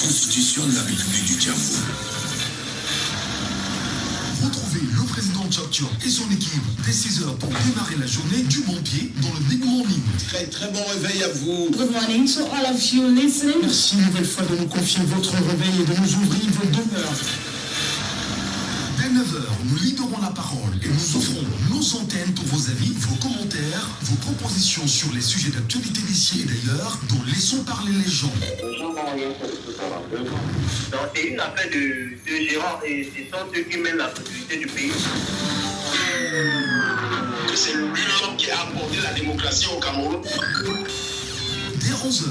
Constitution de la République du Cameroun. Retrouvez le président Tchok et son équipe dès 6h pour démarrer la journée du bon pied dans le Big Morning. Très bon réveil à vous. Good morning to all of you listening. Merci une nouvelle fois de nous confier votre réveil et de nous ouvrir vos demeures. Dès 9h, nous libérons la parole et nous offrons nos antennes pour vos avis, vos commentaires, vos propositions sur les sujets d'actualité d'ici et d'ailleurs, dont laissons parler les gens. Donc c'est une affaire de gérants et ce sont ceux qui mènent la sécurité du pays. Que c'est lui-même qui a apporté la démocratie au Cameroun. Dès 11h,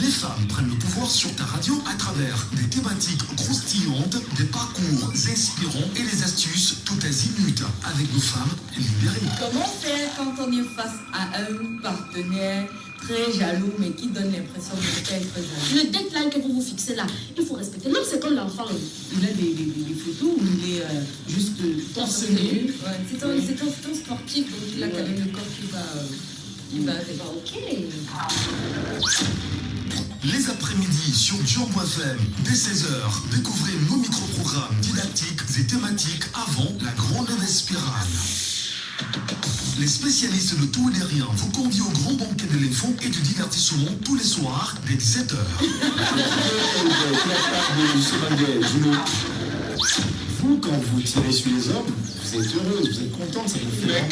les femmes prennent le pouvoir sur ta radio à travers des thématiques croustillantes, des parcours inspirants et des astuces tout azimut avec nos femmes libérées. Comment faire quand on est face à un partenaire très jaloux mais qui donne l'impression de ne pas être jaloux? Le deadline que vous vous fixez là, il faut respecter. L'homme, c'est comme l'enfant. Il a des photos où il est juste torse nu. Ouais, c'est un sportif, donc il a quand même le corps qui va avec. Ok. Les après-midi sur Djambo FM, dès 16h, découvrez nos micro-programmes didactiques et thématiques avant la grande spirale. Les spécialistes de tout et de rien vous convient au grand banquet de l'info et du divertissement tous les soirs dès 17h. Vous, quand vous tirez sur les hommes, vous êtes heureuse, vous êtes contente, ça vous fait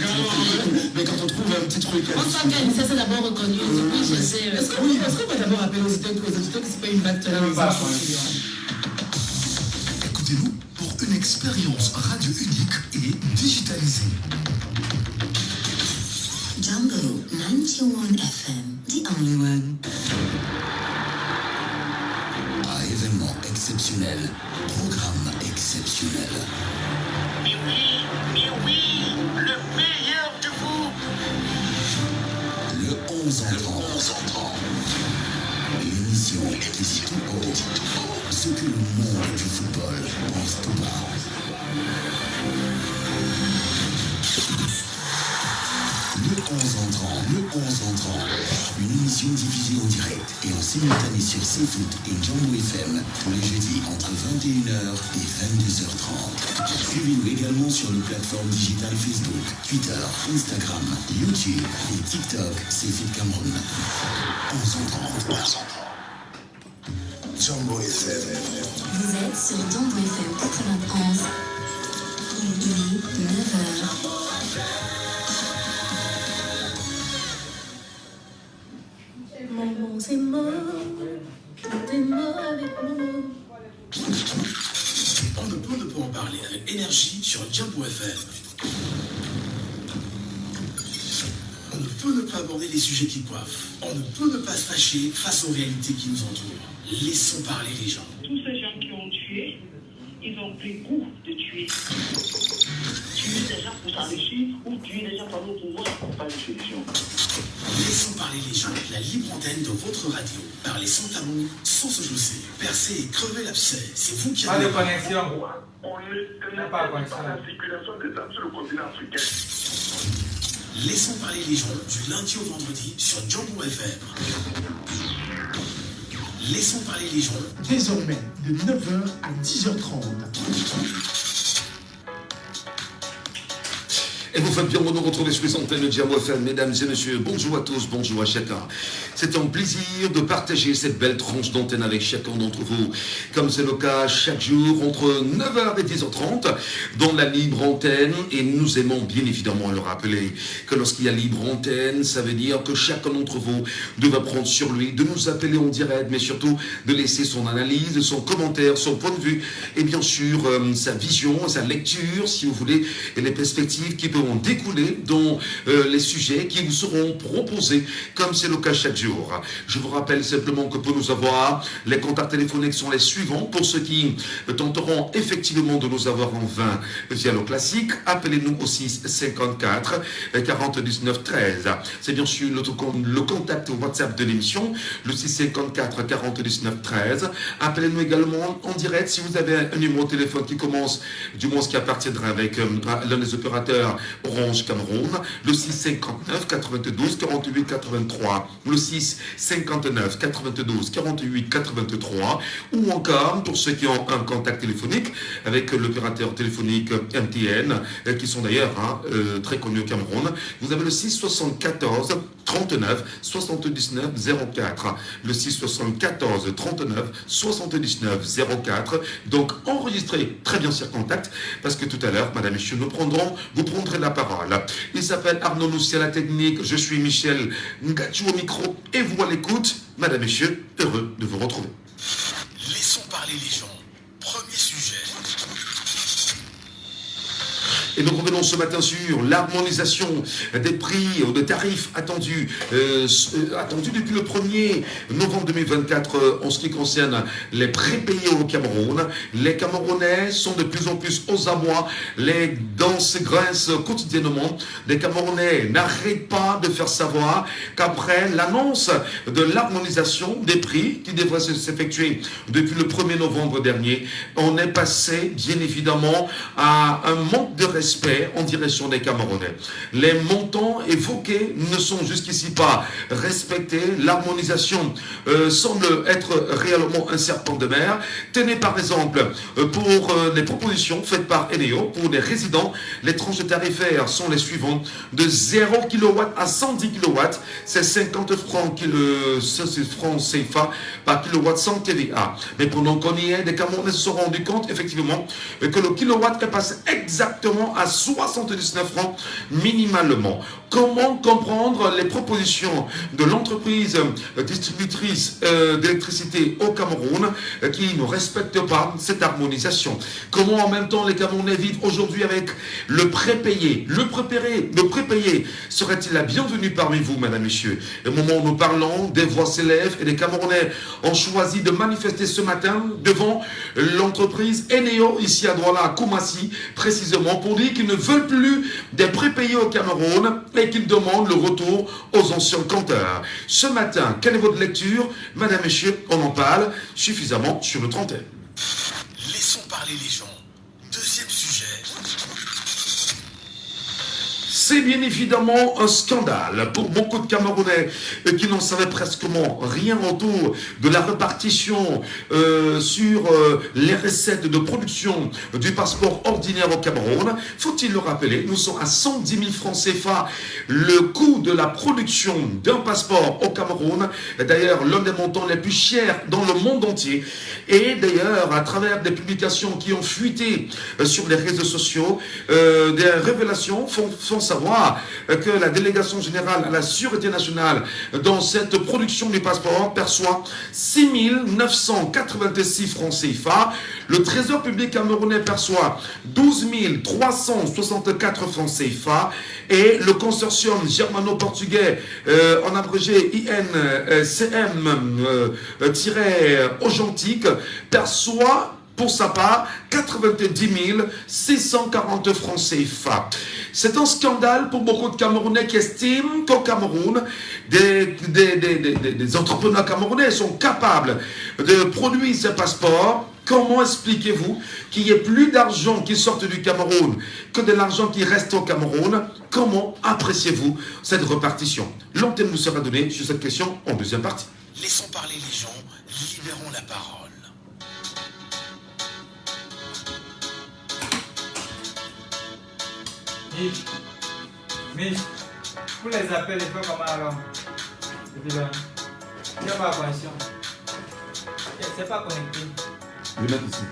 mais quand on trouve un petit truc à Enfin, ça c'est d'abord reconnu. Oui, je sais. Est-ce qu'on peut d'abord rappeler aux auditeurs que c'est pas une batterie? Écoutez-nous pour une expérience radio unique et digitalisée. Jumbo 91 FM, the only one. À événement exceptionnel, programme exceptionnel. Mais oui, le meilleur de vous. Le 11 entrant. L'émission qui dit tout haut ce que le monde du football pense tout bas. Le 11 entrant. Une émission diffusée en direct et en simultané sur CFoot et Djambo FM tous les jeudis entre 21h et 22h30. Suivez-nous également sur nos plateformes digitales Facebook, Twitter, Instagram, YouTube et TikTok CFoot Cameroun. 11 entrant. Djambo FM. Vous êtes sur Jumbo FM 91. Il est 9h. Maman, c'est mort. Tout est mort avec maman. On ne peut pas en parler avec énergie sur Djambo FM. On ne peut ne pas aborder les sujets qui coiffent. On ne peut ne pas se fâcher face aux réalités qui nous entourent. Laissons parler les gens. Tous ces gens qui ont tué, ils ont pris goût de tuer. Tuer des gens pour s'enrichir ou tuer des gens par le pouvoir pour pas de solution. Laissons parler les gens. La libre antenne de votre radio. Parlez sans tabou, sans se jausser. Percez et crevez l'abcès. C'est vous qui avez... Pas de connexion. On ne connaît pas la circulation des âmes sur le continent africain. Laissons parler les gens du lundi au vendredi sur Djambo FM. Laissons parler les gens. Désormais, de 9h à 10h30. Et vous faites bien de nous retrouver sur les antennes de Djambo FM, mesdames et messieurs. Bonjour à tous, bonjour à chacun. C'est un plaisir de partager cette belle tranche d'antenne avec chacun d'entre vous. Comme c'est le cas chaque jour entre 9h et 10h30 dans la libre antenne. Et nous aimons bien évidemment le rappeler que lorsqu'il y a libre antenne, ça veut dire que chacun d'entre vous devrait prendre sur lui de nous appeler en direct, mais surtout de laisser son analyse, son commentaire, son point de vue et bien sûr sa vision, sa lecture, si vous voulez, et les perspectives qui peuvent découler dans les sujets qui vous seront proposés, comme c'est le cas chaque jour. Je vous rappelle simplement que pour nous avoir, les contacts téléphoniques sont les suivants. Pour ceux qui tenteront effectivement de nous avoir en vain via le classique, appelez-nous au 6 54 49 13. C'est bien sûr le contact WhatsApp de l'émission, le 6 54 49 13. Appelez-nous également en direct si vous avez un numéro de téléphone qui commence, du moins ce qui appartiendra avec l'un des opérateurs Orange Cameroun, le 6 59 92 48 83, le 6 59 92 48 83, ou encore pour ceux qui ont un contact téléphonique avec l'opérateur téléphonique MTN, qui sont d'ailleurs très connus au Cameroun, vous avez le 6 74 39 79 04, le 6 74 39 79 04. Donc enregistrez très bien ce contact, parce que tout à l'heure, madame et messieurs, vous prendrez la parole. Il s'appelle Arnaud Noussi à la technique, je suis Michel Ngatchou au micro, et vous à l'écoute. Madame et messieurs, heureux de vous retrouver. Laissons parler les gens. Premier sujet. Et nous revenons ce matin sur l'harmonisation des prix ou des tarifs attendus depuis le 1er novembre 2024 en ce qui concerne les prépayés au Cameroun. Les Camerounais sont de plus en plus aux abois, les dents se grincent quotidiennement. Les Camerounais n'arrêtent pas de faire savoir qu'après l'annonce de l'harmonisation des prix qui devrait s'effectuer depuis le 1er novembre dernier, on est passé bien évidemment à un manque de respect en direction des Camerounais. Les montants évoqués ne sont jusqu'ici pas respectés. L'harmonisation semble être réellement un serpent de mer. Tenez par exemple pour les propositions faites par Eneo pour les résidents, les tranches tarifaires sont les suivantes: de 0 kW à 110 kW, c'est 50 francs CFA par kilowatt sans TVA. Mais pendant qu'on y est, les Camerounais se sont rendus compte effectivement que le kilowatt est passé exactement à 79 francs minimalement. Comment comprendre les propositions de l'entreprise distributrice d'électricité au Cameroun qui ne respecte pas cette harmonisation? Comment en même temps les Camerounais vivent aujourd'hui avec le prépayé? Le prépayé serait-il la bienvenue parmi vous, mesdames, messieurs? Au moment où nous parlons, des voix s'élèvent et les Camerounais ont choisi de manifester ce matin devant l'entreprise Eneo ici à Douala, à Koumassi, précisément pour dire qu'ils ne veulent plus des prépayés au Cameroun et qu'ils demandent le retour aux anciens compteurs. Ce matin, quelle est votre lecture? Madame, messieurs, on en parle suffisamment sur notre antenne. Laissons parler les gens. Deuxième sujet. C'est bien évidemment un scandale pour beaucoup de Camerounais qui n'en savaient presquement rien autour de la répartition sur les recettes de production du passeport ordinaire au Cameroun. Faut-il le rappeler, nous sommes à 110 000 francs CFA le coût de la production d'un passeport au Cameroun. D'ailleurs, l'un des montants les plus chers dans le monde entier. Et d'ailleurs, à travers des publications qui ont fuité sur les réseaux sociaux, des révélations font savoir que la délégation générale à la sûreté nationale dans cette production du passeport perçoit 6 986 francs CFA. Le trésor public camerounais perçoit 12 364 francs CFA et le consortium germano-portugais en abrégé INCM-Augentique perçoit pour sa part 90 640 francs CFA. C'est un scandale pour beaucoup de Camerounais qui estiment qu'au Cameroun, des entrepreneurs camerounais sont capables de produire ces passeports. Comment expliquez-vous qu'il y ait plus d'argent qui sorte du Cameroun que de l'argent qui reste au Cameroun? Comment appréciez-vous cette répartition? L'antenne nous sera donnée sur cette question en deuxième partie. Laissons parler les gens, libérons la parole. Mais pour les appels, il faut comment alors? Il n'y a pas de connexion. C'est pas connecté. Je vais mettre ici.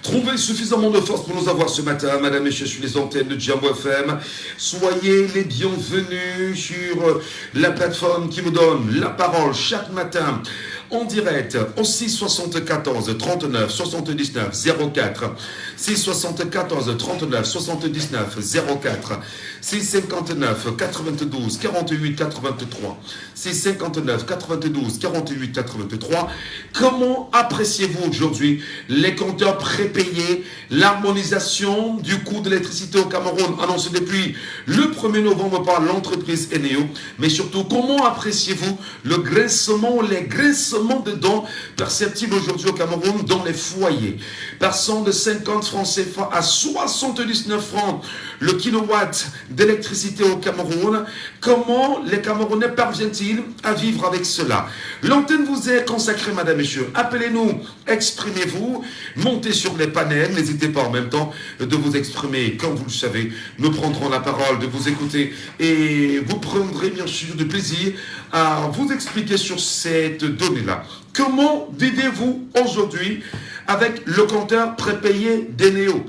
Trouvez suffisamment de force pour nous avoir ce matin, madame et messieurs, sur les antennes de Jambo FM. Soyez les bienvenus sur la plateforme qui vous donne la parole chaque matin en direct au 6 74 39 79 04, 6 74 39 79 04, 6 59 92 48 83, 6 59 92 48 83. Comment appréciez-vous aujourd'hui les compteurs prépayés, l'harmonisation du coût de l'électricité au Cameroun annoncée depuis le 1er novembre par l'entreprise Eneo, mais surtout comment appréciez-vous le graissement, les graissements versement de dons perceptibles aujourd'hui au Cameroun dans les foyers. Passant de 50 francs CFA à 79 francs le kilowatt d'électricité au Cameroun. Comment les Camerounais parviennent-ils à vivre avec cela? L'antenne vous est consacrée, madame, messieurs. Appelez-nous, exprimez-vous, montez sur les panels. N'hésitez pas en même temps de vous exprimer. Comme vous le savez, nous prendrons la parole, de vous écouter et vous prendrez bien sûr du plaisir à vous expliquer sur cette donnée-là. Comment vivez-vous aujourd'hui avec le compteur prépayé d'Eneo?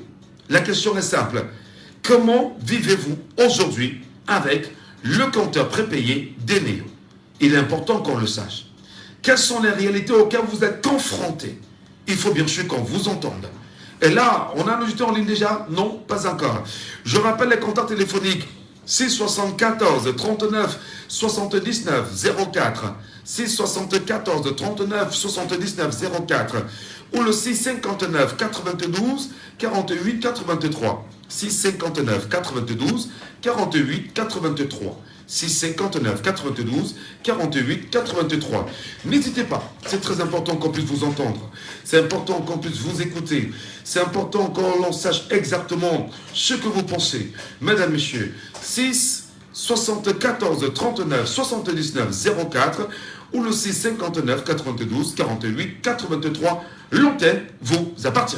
La question est simple. Comment vivez-vous aujourd'hui avec le compteur prépayé d'Eneo? Il est important qu'on le sache. Quelles sont les réalités auxquelles vous êtes confrontés? Il faut bien sûr qu'on vous entende. Et là, on a un auditeur en ligne déjà? Non, pas encore. Je rappelle les contacts téléphoniques 674 39 79 04, 674 39 79 04 ou le 659 92 48 83, 659 92 48 83, 659 92 48 83. N'hésitez pas, c'est très important qu'on puisse vous entendre, c'est important qu'on puisse vous écouter, c'est important qu'on sache exactement ce que vous pensez. Mesdames, messieurs, 6 74 39 79 04 ou le 6 59 92 48 83. L'antenne vous appartient.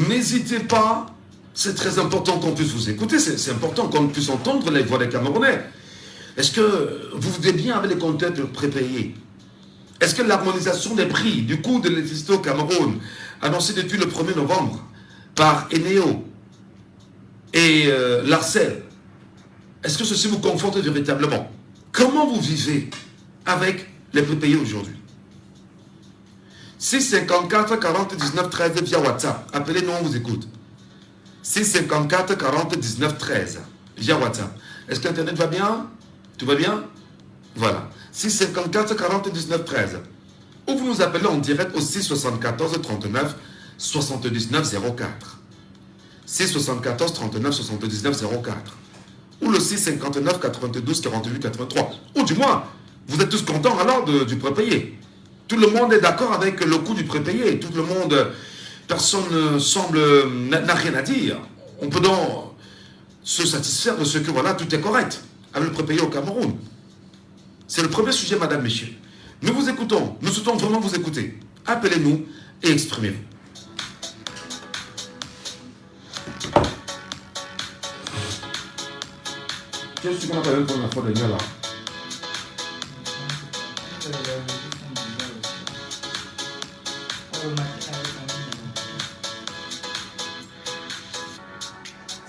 N'hésitez pas, c'est très important qu'on puisse vous écouter, c'est important qu'on puisse entendre les voix des Camerounais. Est-ce que vous vivez bien avec les compteurs prépayés? Est-ce que l'harmonisation des prix du coût de l'électricité au Cameroun, annoncée depuis le 1er novembre par Eneo et l'Arcel, est-ce que ceci vous conforte véritablement? Comment vous vivez avec les prépayés aujourd'hui? 654 40 19 13 via WhatsApp. Appelez-nous, on vous écoute. 654 40 19 13 via WhatsApp. Est-ce que Internet va bien? Tout va bien? Voilà. 654 40 19 13. Ou vous nous appelez en direct au 674 39 79 04. 674 39 79 04. Ou le 659 92 48 83. Ou du moins, vous êtes tous contents alors du prépayé. Tout le monde est d'accord avec le coût du prépayé. Tout le monde, personne semble, n'a rien à dire. On peut donc se satisfaire de ce que voilà, tout est correct avec le prépayé au Cameroun. C'est le premier sujet, madame, messieurs. Nous vous écoutons. Nous souhaitons vraiment vous écouter. Appelez-nous et exprimez-vous. Qu'est-ce qu'on appelle pour la fois de là?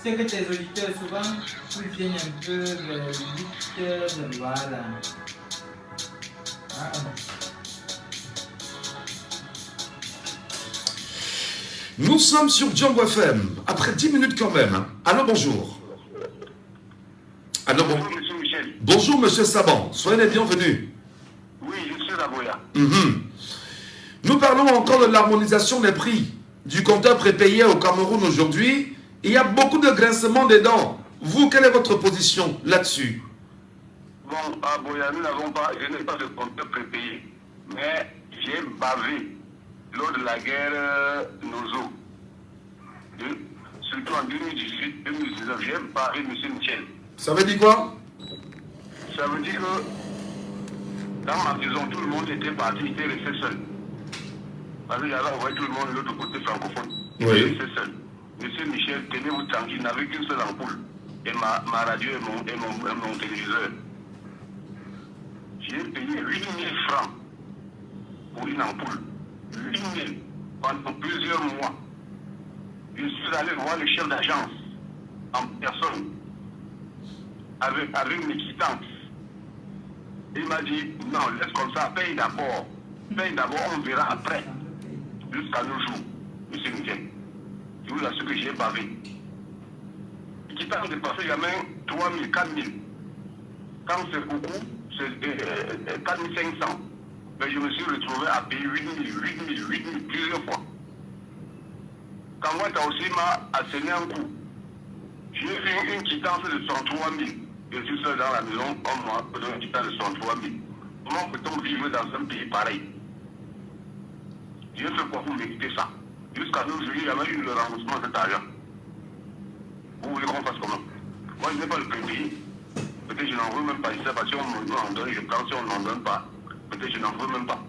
C'est que tes auditeurs, souvent, ils viennent un peu vers 8 heures, voilà. Ah. Nous sommes sur Django FM, après 10 minutes quand même. Hein. Allô, bonjour. Allô, bonjour, monsieur Michel. Bonjour, monsieur Saban. Soyez les bienvenus. Oui, je suis Raboya. Nous parlons encore de l'harmonisation des prix du compteur prépayé au Cameroun aujourd'hui. Il y a beaucoup de grincements des dents. Vous, quelle est votre position là-dessus? Bon, à Boya, nous n'avons pas, je n'ai pas de compteur prépayé. Mais j'ai bavé lors de la guerre Nozo. Surtout en 2018-2019, j'ai barré M. Michel. Ça veut dire quoi? Ça veut dire que dans ma maison, tout le monde était parti, il était resté seul. Parce que j'avais envoyé tout le monde de l'autre côté francophone. Il était resté seul. Monsieur Michel, tenez-vous tranquille, il n'avait qu'une seule ampoule. Et ma radio et mon téléviseur. J'ai payé 8 000 francs pour une ampoule. 8 000 pendant plusieurs mois. Je suis allé voir le chef d'agence en personne, avec une quittance. Il m'a dit, non, laisse comme ça, paye d'abord. Paye d'abord, on verra après. Jusqu'à nos jours. monsieur Michel. Je vous assure que j'ai bavé. Qui t'a dépassé jamais 3 000, 4 000. Quand c'est beaucoup, c'est 4 500. Mais je me suis retrouvé à payer 8 000 plusieurs fois. Quand moi, t'as aussi m'a asséné un coup. J'ai fait une quittance de 103 000. Je suis seul dans la maison, on m'a donné une quittance de 103 000. Comment peut-on vivre dans un pays pareil? J'ai fait quoi pour mériter ça? Jusqu'à nous, il n'y a jamais eu le remboursement de cet argent. Vous voulez qu'on fasse comment? Moi, je n'ai pas le pays. Peut-être que je n'en veux même pas. Je sais pas si on m'en donne, je prends. Si on n'en donne pas, peut-être que je n'en veux même pas.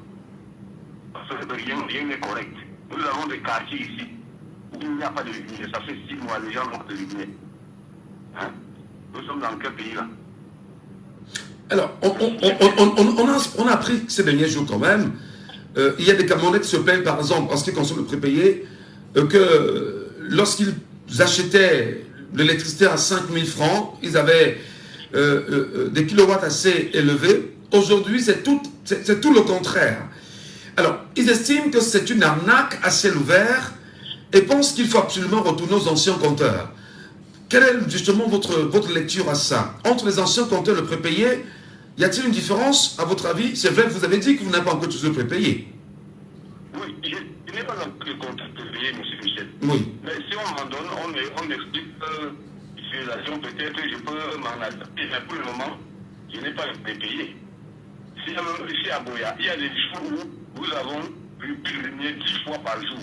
Parce que rien n'est correct. Nous avons des quartiers ici où il n'y a pas de lumière. Ça fait 6 mois, les gens n'ont pas de lumière. Hein? Nous sommes dans quel pays là? Alors, on a appris ces derniers jours quand même. Il y a des Camerounais qui se plaignent, par exemple, en ce qui concerne le prépayé, que lorsqu'ils achetaient l'électricité à 5 000 francs, ils avaient des kilowatts assez élevés. Aujourd'hui, c'est tout le contraire. Alors, ils estiment que c'est une arnaque à ciel ouvert et pensent qu'il faut absolument retourner aux anciens compteurs. Quelle est justement votre lecture à ça? Entre les anciens compteurs et le prépayé, y a-t-il une différence, à votre avis? C'est vrai que vous avez dit que vous n'avez pas encore tous le prépayé. Oui, je n'ai pas encore de compteur prépayé, M. Michel. Oui. Mais si on m'en donne, on explique l'utilisation, peut-être je peux m'en adapter. Mais pour le moment, je n'ai pas le prépayé. Ici à Boya, il y a des jours où nous avons plus de lumière 10 fois par jour.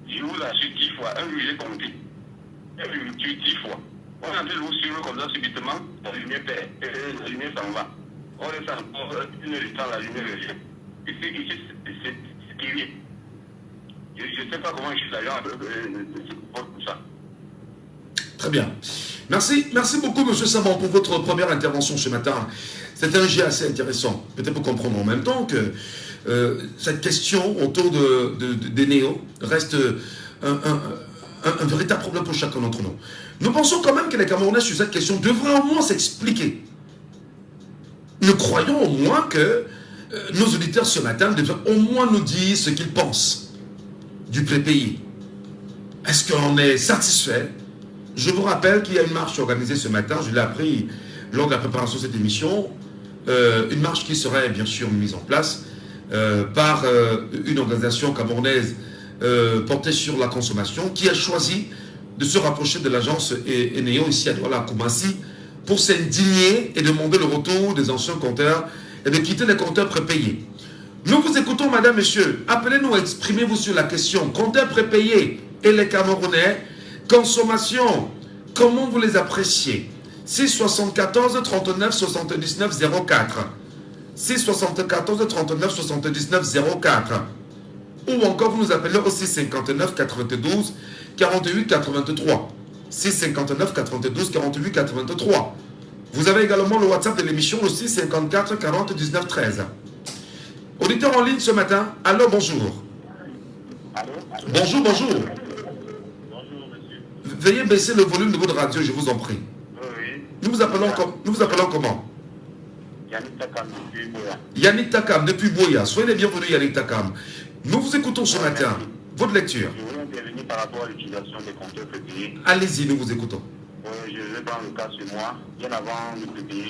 Je vous assure 10 fois. Un jour, j'ai compté. Il me tue 10 fois. On est en train de vous suivre comme ça subitement, la lumière perd, la lumière s'en va. On reste encore une heure de temps, la lumière revient. Ici, c'est terrible. Je ne sais pas comment je suis d'ailleurs pour ça. Très bien. Merci beaucoup, M. Savant, pour votre première intervention ce matin. C'est un jet assez intéressant. Peut-être pour comprendre en même temps que cette question autour des néos reste un véritable problème pour chacun d'entre nous. Nous pensons quand même que les Camerounais sur cette question devraient au moins s'expliquer. Nous croyons au moins que nos auditeurs ce matin devraient au moins nous dire ce qu'ils pensent du prépayé. Est-ce qu'on est satisfait? Je vous rappelle qu'il y a une marche organisée ce matin, je l'ai appris lors de la préparation de cette émission, une marche qui serait bien sûr mise en place par une organisation camerounaise portée sur la consommation, qui a choisi de se rapprocher de l'agence Eneo ici à Douala, à Koumassi, pour s'indigner et demander le retour des anciens compteurs et de quitter les compteurs prépayés. Nous vous écoutons, madame, monsieur. Appelez-nous, exprimez-vous sur la question. Compteurs prépayés et les Camerounais, consommation, comment vous les appréciez? 674 39 79 04. 674 39 79 04. Ou encore vous nous appelez au 659 92 48 83. 659 92 48 83. Vous avez également le WhatsApp de l'émission, le 654 40 19 13. Auditeur en ligne ce matin, allô, bonjour. Allô? Bonjour. Bonjour, monsieur. Veuillez baisser le volume de votre radio, je vous en prie. Oui. Nous vous appelons comment? Yannick Takam depuis Boya. Yannick Takam depuis Boya. Soyez les bienvenus, Yannick Takam. Nous vous écoutons ce matin. Votre lecture. Je voulais intervenir par rapport à l'utilisation des compteurs prépayés. Allez-y, nous vous écoutons. Je vais prendre le cas sur moi. Bien avant le prépayé,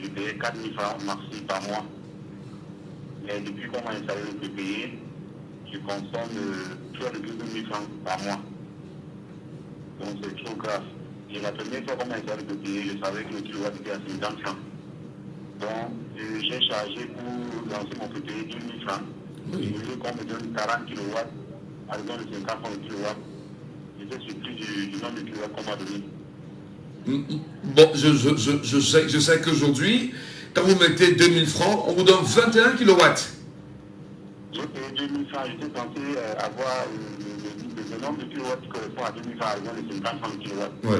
je payais 4 000 francs maxi par mois. Mais depuis qu'on m'a installé le prépayé, je consomme soit de 2 000 francs par mois. Donc c'est trop grave. Et la première fois qu'on m'a installé le prépayé, je savais que le kilowatt était à 50 francs. Donc j'ai chargé pour lancer mon prépayé 2 000 francs. Oui. Je veux qu'on me donne 40 kW, à raison de 50 francs le kilowatt. J'étais surpris du nombre de kilowatts qu'on m'a donné. Bon, je sais qu'aujourd'hui, quand vous mettez 2000 francs, on vous donne 21 kilowatts. J'ai payé 2000 francs, j'étais censé avoir le nombre de kilowatts qui correspond à 2000 francs, à raison de 50 francs le kilowatt. Oui.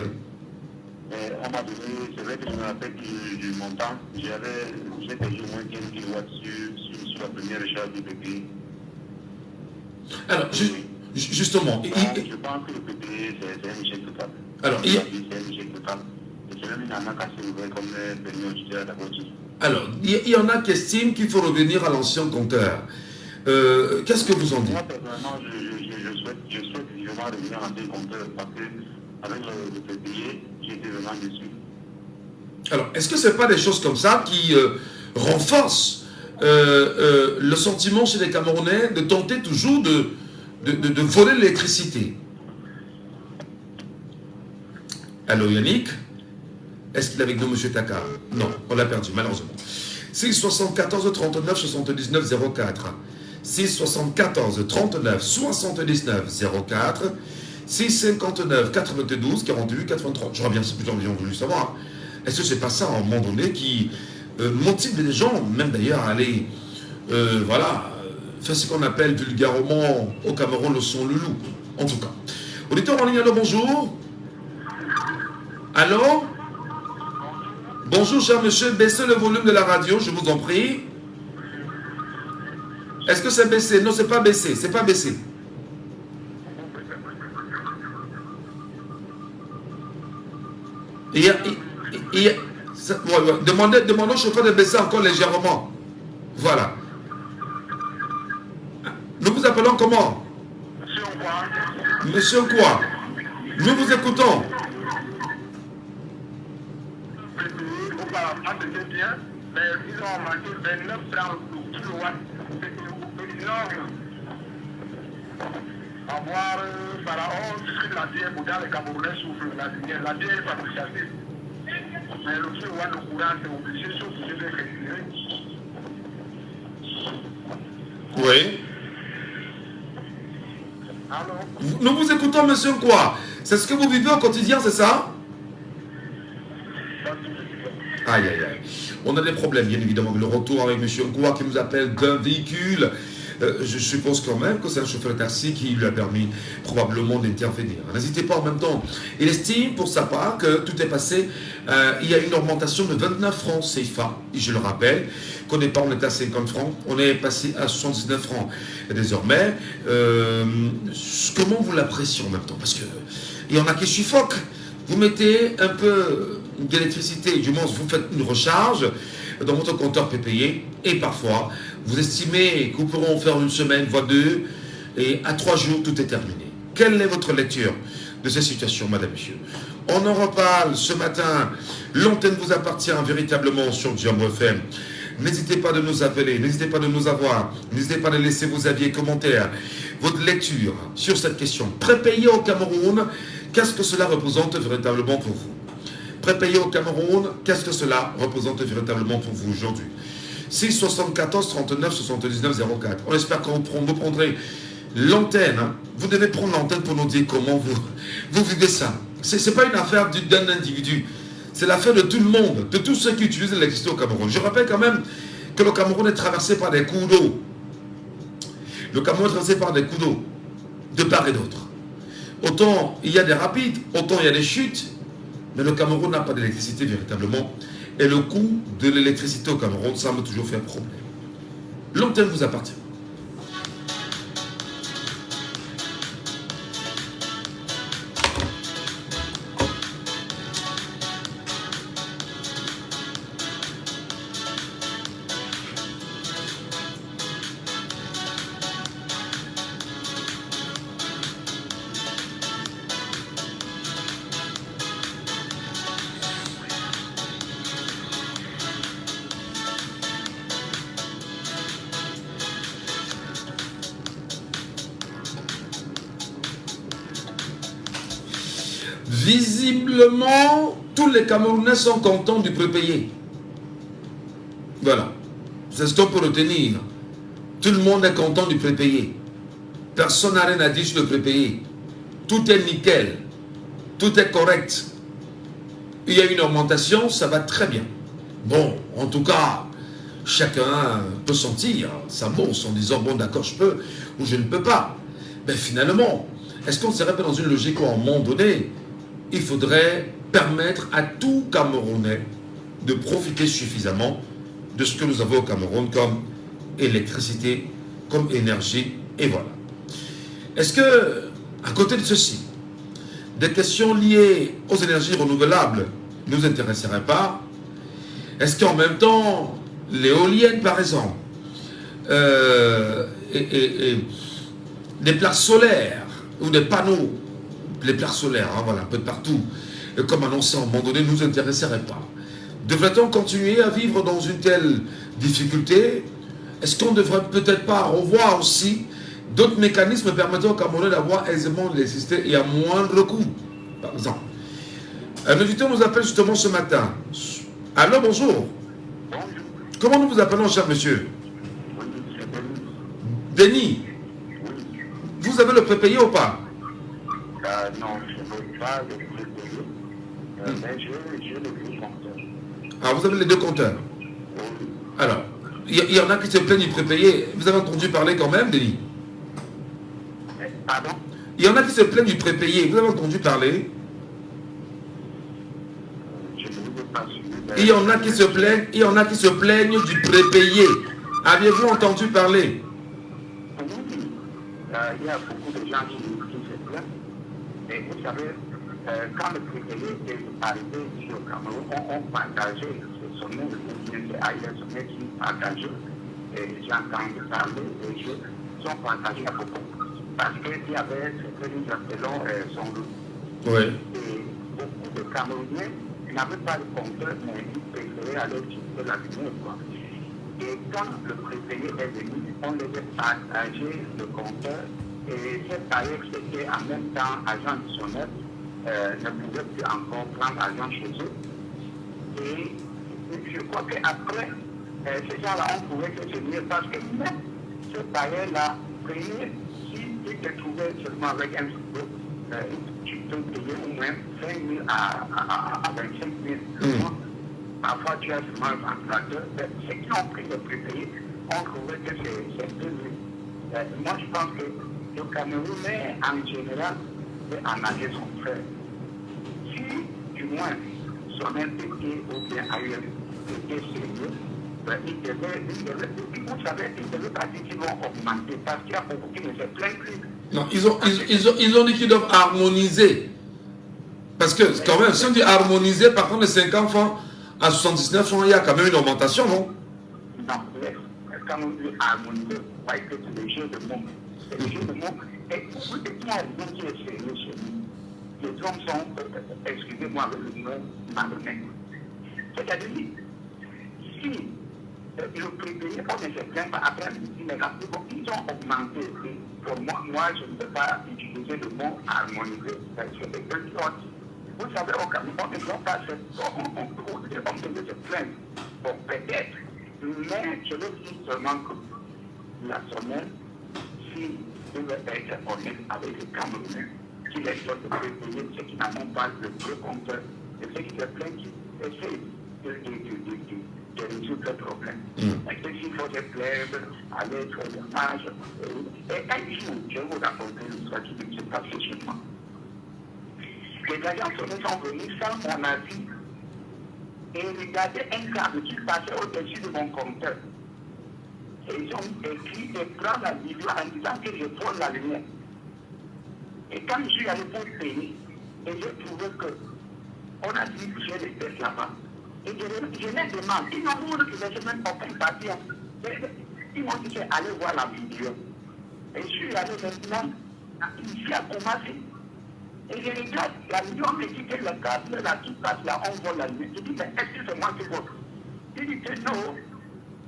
Mais on m'a donné, c'est vrai que je me rappelle du montant, j'ai payé au moins 15 kilowatts sur la première recharge du PPI. Alors, justement... Donc, je pense que le PPI, c'est un échec total. Alors, c'est un échec total. Et c'est même une arnaque assez ouverte comme permis auditeur d'abord. Alors, il y en a qui estiment qu'il faut revenir à l'ancien compteur. Qu'est-ce que vous en dites? Moi, personnellement, je souhaite va revenir en décompteur parce qu'avec le PPI, j'ai été vraiment déçu. Alors, est-ce que ce n'est pas des choses comme ça qui renforcent le sentiment chez les Camerounais de tenter toujours de voler l'électricité? Allô Yannick? Est-ce qu'il est avec nous, M. Taka? Non, on l'a perdu, malheureusement. 6 74 39 79 04. 6 74 39 79 04. 6 59 92 48 83. J'aurais bien voulu savoir. Est-ce que c'est pas ça, à un moment donné, qui motive les gens, même d'ailleurs, à aller, faire ce qu'on appelle vulgairement au Cameroun le son loulou, en tout cas. Auditeur en ligne, allô, bonjour. Allô? Bonjour, cher monsieur, baissez le volume de la radio, je vous en prie. Est-ce que c'est baissé? Non, c'est pas baissé, c'est pas baissé. Demandez au chauffeur de baisser encore légèrement. Voilà. Nous vous appelons comment? Monsieur quoi? Nous vous écoutons. C'était bien, mais ils ont manqué 29 francs pour kilowatts. C'est énorme. Avoir Pharaon distribue la bière pour dans les Camerounais souffrent. La bière est fabricatrice. Mais le kilowatt de courant, c'est obligé de réguler. Oui. Alors, nous vous écoutons, monsieur quoi? C'est ce que vous vivez au quotidien, c'est ça? Aïe, aïe, aïe. On a des problèmes, bien évidemment, avec le retour avec M. Nkwa qui nous appelle d'un véhicule. Je suppose quand même que c'est un chauffeur de taxi qui lui a permis probablement d'intervenir. N'hésitez pas en même temps. Il estime pour sa part que tout est passé. Il y a une augmentation de 29 francs CFA. Et je le rappelle, qu'au départ on était à 50 francs, on est passé à 79 francs. Et désormais, comment vous l'appréciez en même temps? Parce qu'il y en a qui suffoquent. Vous mettez un peu d'électricité, du moins vous faites une recharge dans votre compteur PPI et parfois vous estimez que vous pourrez en faire une semaine, voire deux, et à 3 jours tout est terminé. Quelle est votre lecture de cette situation, madame, monsieur? On en reparle ce matin. L'antenne vous appartient véritablement sur Jambo FM. N'hésitez pas de nous appeler, n'hésitez pas de nous avoir, n'hésitez pas de laisser vos avis et commentaires, votre lecture sur cette question. Prépayé au Cameroun, qu'est-ce que cela représente véritablement pour vous? Prépayé au Cameroun, qu'est-ce que cela représente véritablement pour vous aujourd'hui? 6 74 39 79 04. On espère que vous prendrez l'antenne. Hein. Vous devez prendre l'antenne pour nous dire comment vous vivez ça. Ce n'est pas une affaire d'un individu. C'est l'affaire de tout le monde, de tous ceux qui utilisent l'électricité au Cameroun. Je rappelle quand même que le Cameroun est traversé par des cours d'eau. Le Cameroun est traversé par des cours d'eau, de part et d'autre. Autant il y a des rapides, autant il y a des chutes, mais le Cameroun n'a pas d'électricité véritablement. Et le coût de l'électricité au Cameroun semble toujours faire problème. L'antenne vous appartient. Visiblement, tous les Camerounais sont contents du prépayé. Voilà. C'est ce qu'on peut retenir. Tout le monde est content du prépayé. Personne n'a rien à dire sur le prépayé. Tout est nickel. Tout est correct. Il y a une augmentation, ça va très bien. Bon, en tout cas, chacun peut sentir sa bourse en disant, bon d'accord, je peux ou je ne peux pas. Mais finalement, est-ce qu'on ne serait pas dans une logique où à un moment donné, il faudrait permettre à tout Camerounais de profiter suffisamment de ce que nous avons au Cameroun comme électricité, comme énergie, et voilà. Est-ce que, à côté de ceci, des questions liées aux énergies renouvelables ne nous intéresseraient pas? Est-ce qu'en même temps, l'éolienne par exemple, des plaques solaires ou des panneaux, les plaques solaires, hein, voilà, un peu partout, comme annoncé à un moment donné, ne nous intéresserait pas. Devrait-on continuer à vivre dans une telle difficulté? Est-ce qu'on ne devrait peut-être pas revoir aussi d'autres mécanismes permettant aux Camerounais d'avoir aisément l'électricité et à moindre coût, par exemple? Un auditeur nous appelle justement ce matin. Allô, bonjour. Comment nous vous appelons, cher monsieur? Denis. Vous avez le prépayé ou pas? Non, je ne veux pas le prépayé, mais j'ai le deux compteurs. Ah, vous avez les deux compteurs? Alors, il y en a qui se plaignent du prépayé. Vous avez entendu parler quand même, Denis? Pardon? Il y en a qui se plaignent du prépayé. Vous avez entendu parler? Je ne veux pas suivre. Il y en a qui se plaignent du prépayé. Aviez-vous entendu parler? Oui, il y a beaucoup de gens qui se plaignent. Et vous savez, quand le prépayé est arrivé ici au Cameroun, on partageait ce sommet, c'est ailleurs sommet qui partageait. Et j'entends parler des jeux qui sont partagés à beaucoup. Parce qu'il y avait ce que nous appelons son loup. Oui. Et beaucoup de Camerounais n'avaient pas de compteur, mais ils préféraient aller utiliser la lumière, quoi. Et quand le prépayé est venu, on les a partagé le compteur. Et ces tailleurs qui étaient en même temps agents additionnels ne pouvaient plus encore prendre agent chez eux. Et je crois qu'après, ces gens-là ont trouvé que c'est mieux parce que même ce tailleur-là, s'il te trouvait seulement avec un studio, tu peux payer au moins 5 000 à 25 000. Parfois, tu as seulement un ventilateur. Ceux qui ont pris le prépayé ont trouvé que c'est peu mieux. Moi, je pense que le Camerounais, en général, peut engager son frère. Si, du moins, son impliqué ou bien ailleurs était sérieux, vous savez, ils devaient pas dire qu'ils vont augmenter parce qu'il y a beaucoup qui ne se plaignent plus. Non, ils ont dit qu'ils doivent harmoniser. Parce que, quand même, si on dit harmoniser, par contre, de 50 francs à 79 francs, il y a quand même une augmentation, non? Non, quand on dit harmoniser, vous voyez que c'est des jeux de mots. C'est des jeux de mots. Et vous dites, il y a rien qui est sérieux chez nous. Les hommes sont, excusez-moi avec le mot, malhonnêtes. C'est-à-dire, si le prépayé, on ne se plaint pas après, ils ont augmenté. Pour moi, je ne peux pas utiliser le mot harmoniser. C'est des gens qui vous savez, au Cameroun, on ne doit pas on devait se plaindre. Bon, peut-être, mais je veux dire seulement que la semaine, si devait être honnête avec les Camerounais, qui les doivent prépayer ceux qui n'ont pas le gros compteur, et ceux qui se plaignent, qui essaient de résoudre le problème. Et que s'il faut se plaindre, aller faire des marches, et un jour, je vais vous raconter l'histoire qui s'est passée chez moi. Les agents sont venus sans mon avis et regardaient un câble qui passait au-dessus de mon compteur. Et ils ont écrit et prendre la vidéo en disant que je prends la lumière. Et quand je suis allé pour payer, et j'ai trouvé qu'on a dit que j'ai les tests là-bas. Et je les demande, ils n'ont voulu que je ne même aucun papier. Ils m'ont dit allez voir la vidéo. Et je suis allé maintenant, ici à Kumasi. Et je regarde, la vidéo me dit que le câble là qui passe là, on voit la lumière. Je dis, mais est-ce que c'est moi qui vole? Il dit que non,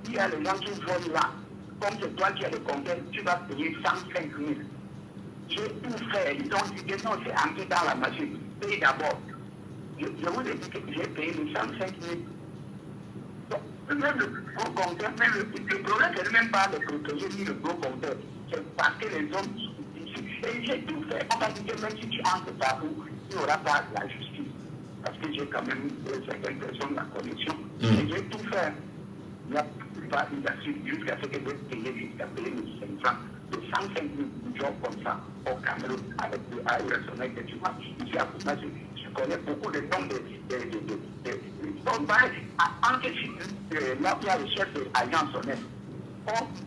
il y a les gens qui volent là. Comme c'est toi qui as le compteur, tu vas payer 105 000. J'ai tout fait. Ils ont dit que non, c'est entré dans la machine. Paye d'abord. Je vous ai dit que j'ai payé les 105 000. Donc, même le gros compteur, même le problème, c'est même pas le protégé ni le gros compteur. C'est parce que les hommes ici. Et j'ai tout fait. On m'a dit que même si tu entres partout, il n'y aura pas la justice. Parce que j'ai quand même certaines personnes de la connexion. Et j'ai tout fait. Il n'y a pas une assurance jusqu'à ce que je paye jusqu'à payer les 500. De 105 000 jobs comme ça au Cameroun avec le AIRSONEC que tu vois. Ici à Kumasi, je connais beaucoup de noms de là où il y a le chef de l'Alliance Sonnette.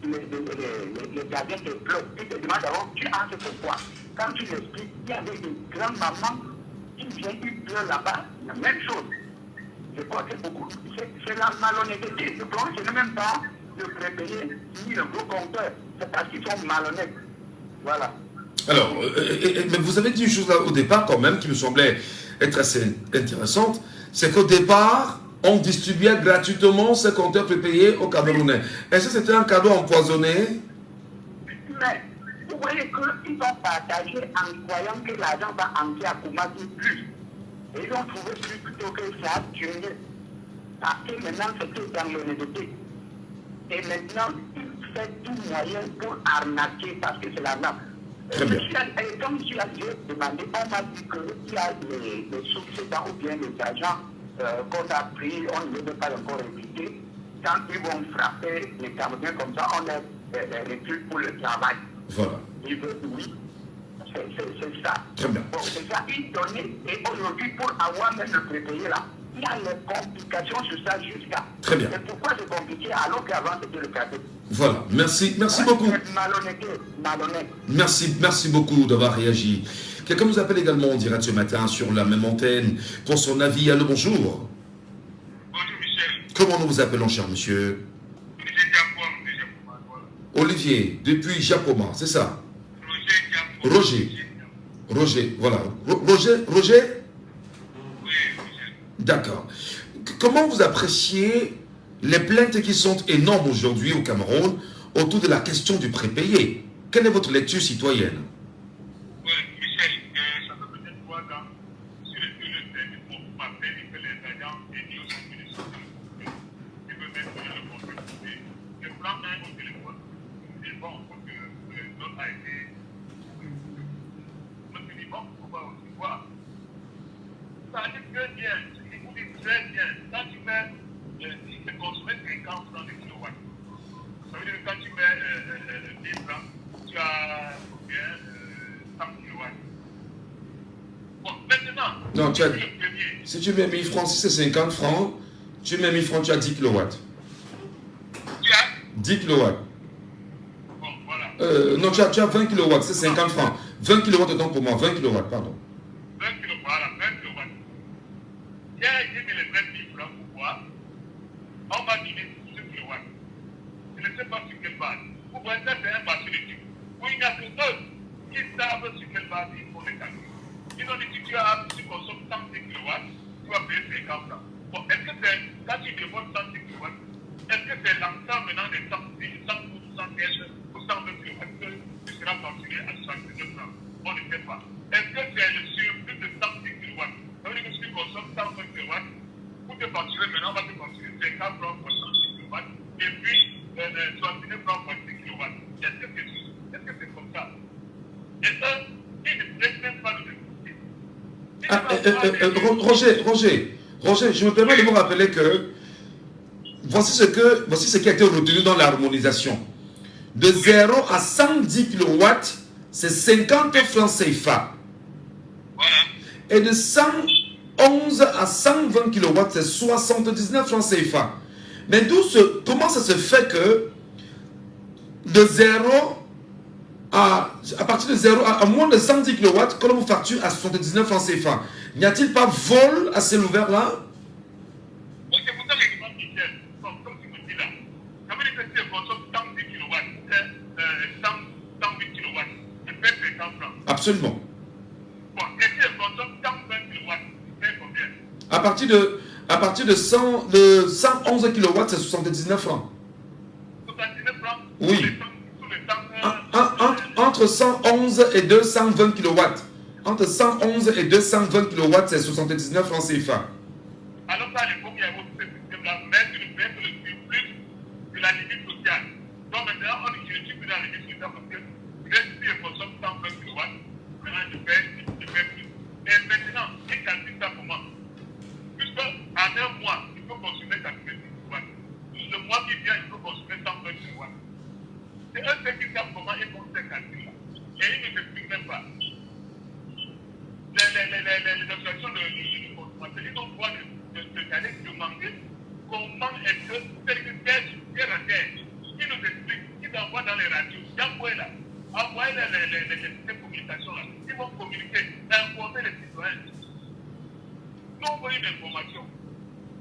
Les gardiens te pleurent. Ils te demandent d'abord, tu entres pourquoi? Quand tu l'expliques, il y avait des grandes mamans qui viennent, ils pleurent là-bas, la même chose. Je crois que beaucoup, c'est la malhonnêteté. Le problème, ce n'est même pas de prépayer ni le gros compteur. C'est parce qu'ils sont malhonnêtes. Voilà. Alors, mais vous avez dit une chose là au départ quand même qui me semblait être assez intéressante, c'est qu'au départ, on distribuait gratuitement ces compteurs prépayés aux Camerounais. Est-ce que c'était un cadeau empoisonné? Mais vous voyez qu'ils ont partagé en croyant que l'argent va entrer à Koumassi plus. Et ils ont trouvé plus plutôt que ça a tué. Parce que maintenant, c'était dans l'honnêteté. Et maintenant, il fait tout moyen pour arnaquer parce que c'est l'arnaque. Comme tu as demandé, on m'a dit qu'il y a les sous-traitants ou bien les agents qu'on a pris, on ne les a pas encore évités. Quand ils vont frapper les Camerounais comme ça, on a les trucs pour le travail. Voilà. Ils veulent, oui, c'est ça. Très bien. Bon, c'est ça, ils donnaient, et aujourd'hui, pour avoir même le prépayé là, il y a les complications sur ça jusqu'à. Très bien. Et pourquoi c'est compliqué alors qu'avant c'était le cadeau? Voilà, merci beaucoup. Merci beaucoup d'avoir réagi. Quelqu'un nous appelle également en direct ce matin sur la même antenne pour son avis. Allô, bonjour. Bonjour Michel. Comment nous vous appelons, cher monsieur? Olivier, depuis Japoma, c'est ça? Roger, voilà. Roger? D'accord. Comment vous appréciez les plaintes qui sont énormes aujourd'hui au Cameroun autour de la question du prépayé? Quelle est votre lecture citoyenne? Oui, Michel, ça fait peut-être 3 ans sur le terrain pour m'appeler que les agents et Dieu sont venus sur le ils veulent mettre le contrat. Je prends un au téléphone, je dis bon, l'autre a été. Je me dis bon, pourquoi aussi voir? Ça dit très bien, il vous dit très bien. Quand tu mets, si tu consommes 50 francs de kilowatts, ça veut dire que quand tu mets 10 francs, tu as combien 100 kilowatts. Bon, maintenant, non, tu as, si tu mets 1000 francs, si c'est 50 francs, tu mets 1000 francs, tu as 10 kilowatts. Tu as 10 kilowatts. Bon, voilà. Non, tu as 20 kilowatts, c'est 50 francs. 20 kilowatts est donc pour moi, 20 kilowatts, pardon. 20 kilowatts, voilà, 20 kilowatts. J'ai mis les 20 000 francs pour voir. On m'a donné 2 kilowatts. Je ne sais pas sur quelle base. Pour voir ça, c'est un marché de type. Où il n'y a que eux qui savent sur quelle base ils font les calculs. Ils ont dit que tu consommes 110 kilowatts, tu vas payer 50 francs. Bon, est-ce que c'est, quand tu dévoiles 110 kilowatts, est-ce que c'est l'ensemble maintenant des 110, 100 ou 115 ou 120 kilowatts que tu seras facturé à 79 francs? On ne sait pas. Est-ce que c'est le surplus de 110 kilowatts? Ça veut dire que si tu consommes 120 kilowatts, pour te facturer, maintenant on va te facturer 50 francs pour 110 kilowatts, et puis 69 francs pour 10 kilowatts. Est-ce que c'est comme ça? Et ça, ils ne prennent même pas le Roger, je me permets de vous rappeler que voici ce qui a été retenu dans l'harmonisation. De 0 à 110 kW, c'est 50 francs CFA. Et de 111 à 120 kW, c'est 79 francs CFA. Mais comment ça se fait que de 0 à partir de 0 à moins de 110 kW, quand on vous facture à 79 francs CFA, n'y a-t-il pas vol à ciel ouvert là? Oui, c'est pour ça que je demande Michel, comme tu me dis là, ça veut dire que si je consomme 110 kW, 108 kW, je paie 50 francs. Absolument. Bon, et si je consomme 120 kW, je paie combien? À partir de 111 kW, c'est 79 francs. 79 francs? Oui. Entre 111 et 220 kW. Entre 111 et 220 kW, c'est 79 francs CFA. Alors ça, il faut qu'il y ait ce système-là, mais tu ne payes que le surplus de la limite sociale. Donc maintenant, on ne tire plus dans la limite sociale parce que si je consomme 120 kW, maintenant je paye plus. Et maintenant, il calcule ça comment? Puisque en un mois, il faut consommer 90 kW. Le mois qui vient, il faut consommer 120 kW. C'est eux qui savent comment ils font ces calculs-là. Et ils ne s'expliquent même pas. Les associations de consommateurs, ils ont le droit d'aller demander comment est-ce que terre à terre, ils nous expliquent, ils envoient dans les radios, envoyez les systèmes de communication là, ils vont communiquer, informer les citoyens. Nous on veut une information.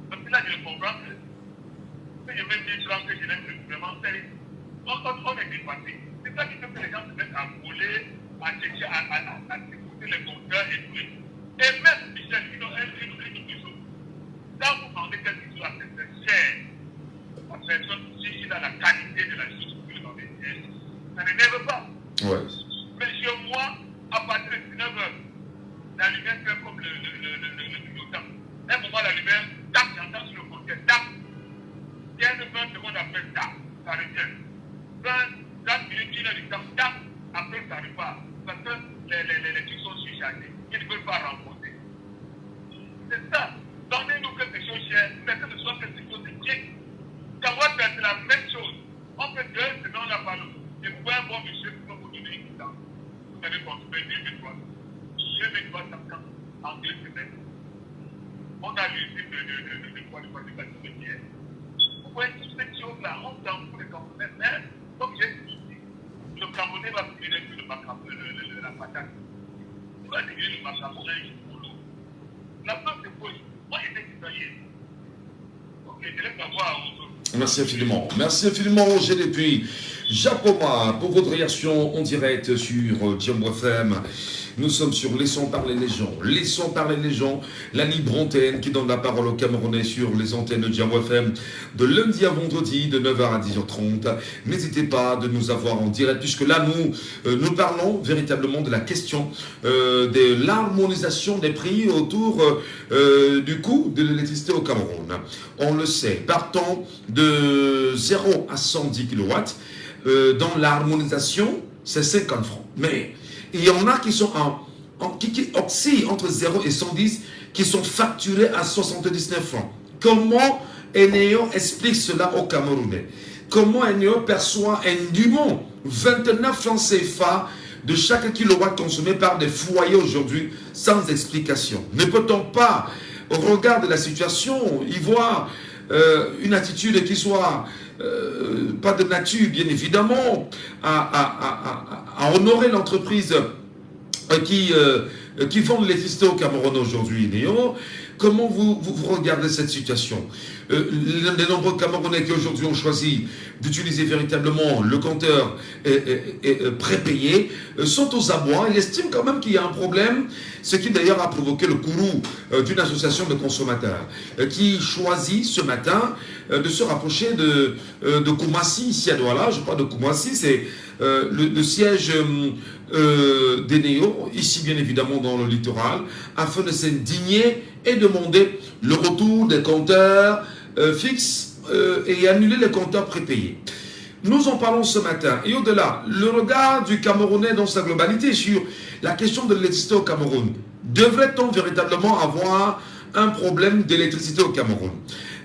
Parce que là je comprends que si je vais dire que je n'aime vraiment faire, on est dépassé. C'est ça qui fait que les gens se mettent à voler, à écouter les compteurs et tout. Et même, Michel, une chose. Quand vous demandez quelque chose à cette chère, la personne, s'il a la qualité de la chose que vous avez dit, ça n'énerve pas. Ouais. Mais chez moi, à partir de 19h, la lumière fait comme le temps. À un moment, la lumière, tac, j'entends sur le compteur, tac. 15-20 secondes après, tac, ça revient. 20 minutes, 1 heure du temps, tac, après ça repart. Parce que les trucs sont surchargés. Ils ne veulent pas rencontrer. C'est ça. Donnez-nous quelque chose cher, mais que ce soit quelque chose de bien. Quand on va faire la même chose, on fait 2 semaines, on n'a pas l'eau. Et vous voyez un bon monsieur qui va vous donner une temps. Vous avez construit 2300 en 2 semaines. On a l'usine de fabrication de pierre. Vous voyez toutes ces choses-là, on s'en fout des Camerounais, mais comme j'ai dit, le Camerounais va finir la patate. Il va devenir le macaronais pour l'eau. La preuve c'est quoi? Moi, j'étais citoyen. Ok, je laisse savoir aux autres. Merci infiniment. Merci infiniment, Roger depuis Japoma, pour votre réaction en direct sur Djambo FM. Nous sommes sur Laissons parler les gens. Laissons parler les gens, la libre antenne qui donne la parole aux Camerounais sur les antennes de Djambo FM de lundi à vendredi de 9h à 10h30. N'hésitez pas de nous avoir en direct puisque là nous parlons véritablement de la question de l'harmonisation des prix autour du coût de l'électricité au Cameroun. On le sait, partant de 0 à 110 kW, dans l'harmonisation, c'est 50 francs. Mais il y en a qui sont qui oscillent entre 0 et 110, qui sont facturés à 79 francs. Comment Eneo explique cela aux Camerounais? Comment Eneo perçoit indûment 29 francs CFA de chaque kilowatt consommé par des foyers aujourd'hui sans explication? Ne peut-on pas, au regard de la situation, y voir une attitude qui soit pas de nature, bien évidemment, à honorer l'entreprise qui vend de l'électricité au Cameroun aujourd'hui, Néo? Comment vous regardez cette situation? Les nombreux Camerounais qui aujourd'hui ont choisi d'utiliser véritablement le compteur prépayé sont aux abois. Ils estiment quand même qu'il y a un problème, ce qui d'ailleurs a provoqué le courroux d'une association de consommateurs qui choisit ce matin de se rapprocher de Koumassi, ici à Douala. Je parle de Koumassi, c'est le siège des Néo, ici bien évidemment dans le littoral, afin de s'indigner et demander le retour des compteurs fixes et annuler les compteurs prépayés. Nous en parlons ce matin. Et au-delà, le regard du Camerounais dans sa globalité sur la question de l'électricité au Cameroun. Devrait-on véritablement avoir un problème d'électricité au Cameroun?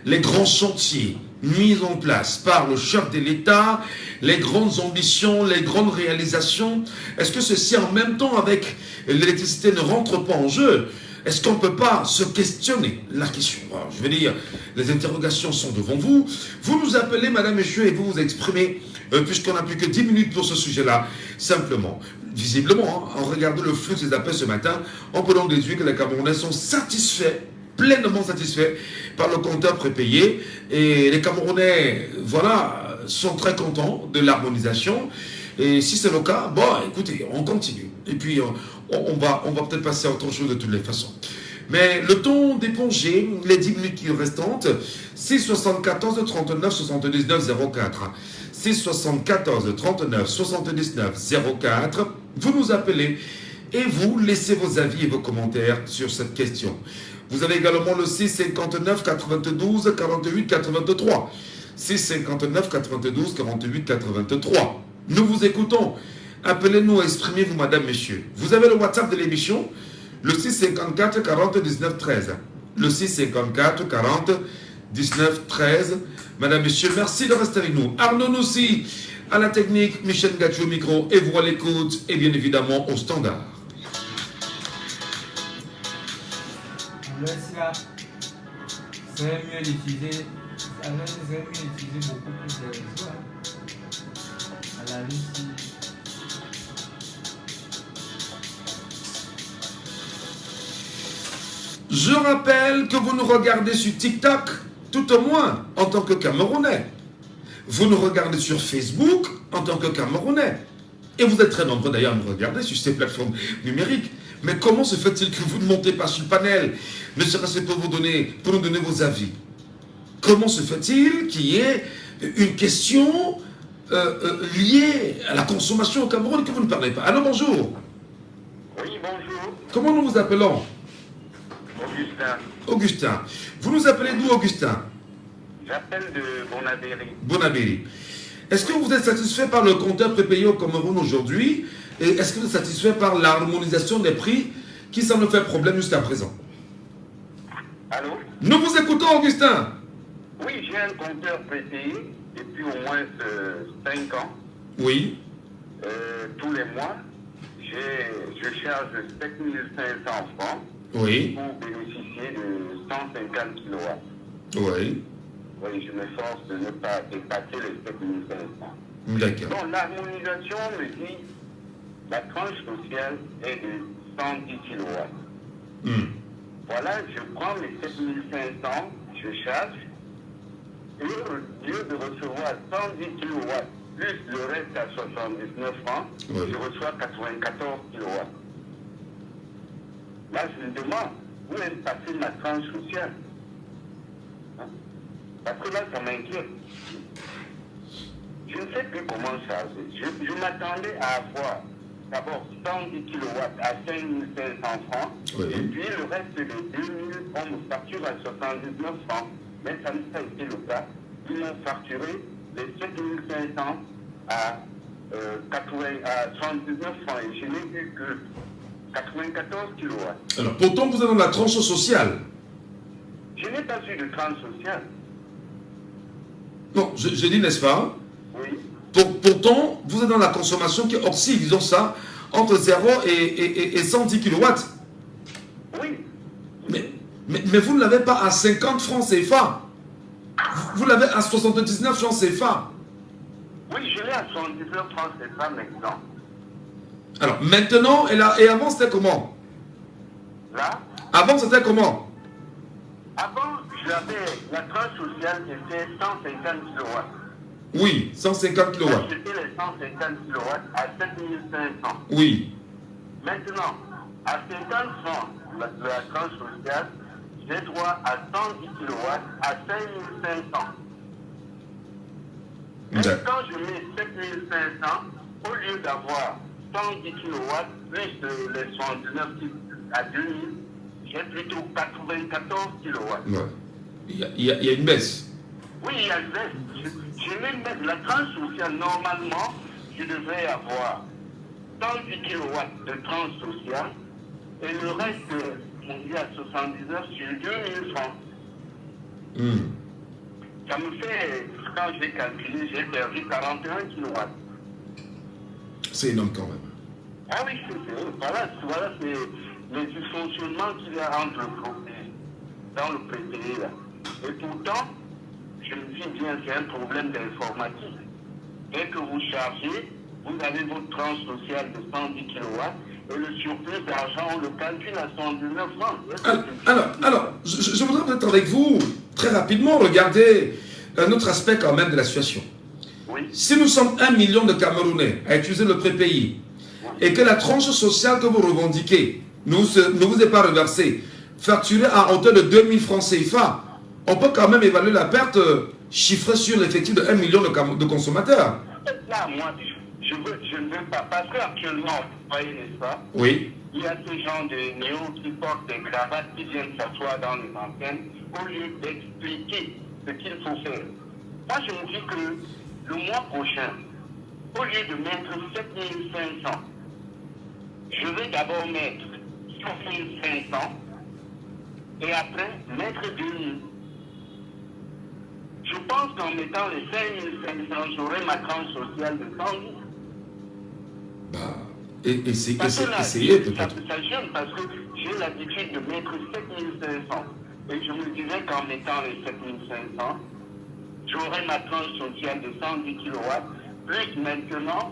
Les grands chantiers mis en place par le chef de l'État, les grandes ambitions, les grandes réalisations, est-ce que ceci en même temps avec l'électricité ne rentre pas en jeu? Est-ce qu'on ne peut pas se questionner la question? Alors, je veux dire, les interrogations sont devant vous. Vous nous appelez, madame, monsieur, et vous vous exprimez, puisqu'on n'a plus que 10 minutes pour ce sujet-là, simplement. Visiblement, en regardant le flux des appels ce matin, on peut donc déduire que les Camerounais sont satisfaits, pleinement satisfaits par le compteur prépayé. Et les Camerounais, voilà, sont très contents de l'harmonisation. Et si c'est le cas, bon, écoutez, on continue. Et puis, on va peut-être passer à autre chose de toutes les façons. Mais le temps d'éponger les 10 minutes restantes, 674 39 79 04. 674 39 79 04. Vous nous appelez et vous laissez vos avis et vos commentaires sur cette question. Vous avez également le 659 92 48 83. 659 92 48 83. Nous vous écoutons. Appelez-nous, exprimez-vous, madame, messieurs. Vous avez le WhatsApp de l'émission, le 654 40 19 13. Le 654 40 19 13. Madame, messieurs, merci de rester avec nous. Arnaud Noussi à la technique, Michel Gatchou au micro, et vous à l'écoute, et bien évidemment au standard. C'est mieux d'utiliser beaucoup plus de réseaux. À la Russie. Je rappelle que vous nous regardez sur TikTok, tout au moins en tant que Camerounais. Vous nous regardez sur Facebook en tant que Camerounais. Et vous êtes très nombreux d'ailleurs à me regarder sur ces plateformes numériques. Mais comment se fait-il que vous ne montez pas sur le panel, ne serait-ce que pour nous donner vos avis? Comment se fait-il qu'il y ait une question liée à la consommation au Cameroun que vous ne parlez pas? Allô, bonjour. Oui, bonjour. Comment nous vous appelons? Augustin. Augustin. Vous nous appelez d'où, Augustin? J'appelle de Bonabéry. Bonabéry. Est-ce que vous êtes satisfait par le compteur prépayé au Cameroun aujourd'hui? Et est-ce que vous êtes satisfait par l'harmonisation des prix qui semble faire problème jusqu'à présent? Allô? Nous vous écoutons, Augustin. Oui, j'ai un compteur prépayé depuis au moins 5 ans. Oui. Tous les mois, je charge 7500 francs oui. pour bénéficier de 150 kW. Oui. Oui, je m'efforce de ne pas dépasser les 7500. D'accord. Donc l'harmonisation me dit la tranche sociale est de 110 kW. Voilà, je prends les 7500, je charge, et au lieu de recevoir 110 kW plus le reste à 79 francs, je reçois 94 kW. Là, je me demande où est passée ma tranche sociale. Parce que là, ça m'inquiète. Je ne sais plus comment charger. Je m'attendais à avoir d'abord 110 kW à 5500 francs, et puis le reste de 2000, on me facture à 79 francs. Mais ça n'a pas été le cas. Ils m'ont facturé les 7500 à 79 francs, et je n'ai eu que 94 kW. Alors, pourtant, vous êtes dans la tranche sociale. Je n'ai pas eu de tranche sociale. Non, je dis, n'est-ce pas? Oui. Pourtant, vous êtes dans la consommation qui oscille, disons ça, entre 0 et 110 kW. Oui. Mais vous ne l'avez pas à 50 francs CFA. Vous l'avez à 79 francs CFA. Oui, je l'ai à 79 francs CFA maintenant. Alors, maintenant, et avant, c'était comment? Là? Avant, c'était comment? Avant, j'avais la tranche sociale qui était 150 kW. Oui, 150 kW. J'achetais les 150 kW à 7500. Oui. Maintenant, à 50 francs de la tranche sociale, j'ai droit à 110 kW à 5500. Mais quand je mets 7500, au lieu d'avoir 110 kW plus les 79 à 2000, j'ai plutôt 94 kW. Ouais. Il y a une baisse. Oui, il y a une baisse. Je vais mettre la tranche sociale. Normalement, je devrais avoir 110 kW de tranche sociale et le reste, on dit à 79 sur 2000 francs. Ça me fait, quand j'ai calculé, j'ai perdu 41 kW. C'est énorme quand même. Ah oui, voilà c'est les dysfonctionnements qu'il y a entre dans le prépayé là. Et pourtant, je me dis bien, c'est un problème d'informatique. Dès que vous chargez, vous avez votre tranche sociale de 110 kW et le surplus d'argent, on le calcule à 119 francs. Alors, je voudrais être avec vous très rapidement, regarder un autre aspect quand même de la situation. Oui. Si nous sommes 1 million de Camerounais à utiliser le prépayé et que la tranche sociale que vous revendiquez ne vous est pas reversée, facturée à hauteur de 2000 francs CFA, on peut quand même évaluer la perte chiffrée sur l'effectif de 1 million de consommateurs. Là, moi, je ne veux pas, parce qu'actuellement, vous voyez, n'est-ce pas? Oui. Il y a ce genre de néos qui portent des cravates qui viennent s'asseoir dans les antennes au lieu d'expliquer ce qu'il faut faire. Moi, je me dis que le mois prochain, au lieu de mettre 7500, je vais d'abord mettre 6500 et après mettre 2000. Je pense qu'en mettant les 5500, j'aurai ma tranche sociale de 110. Essayez peut-être. Ça gêne parce que j'ai l'habitude de mettre 7500. Et je me disais qu'en mettant les 7500, j'aurai ma tranche sociale de 110 kW, plus maintenant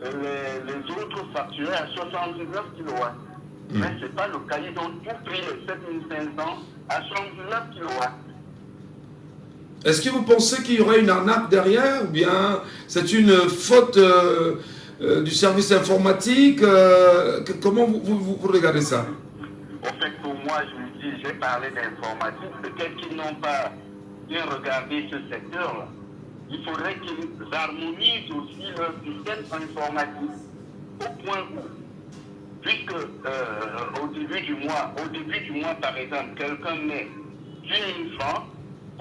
les autres facturés à 79 kW. Mais ce n'est pas le cas. Ils ont tout pris les 7500 à 79 kW. Est-ce que vous pensez qu'il y aurait une arnaque derrière ou bien c'est une faute du service informatique. Comment vous regardez ça? En fait, pour moi, je me dis, j'ai parlé d'informatique. Peut-être qu'ils n'ont pas bien regardé ce secteur-là. Il faudrait qu'ils harmonisent aussi leur système informatique. Au point où, puisque au début du mois, par exemple, quelqu'un met 10 000 francs,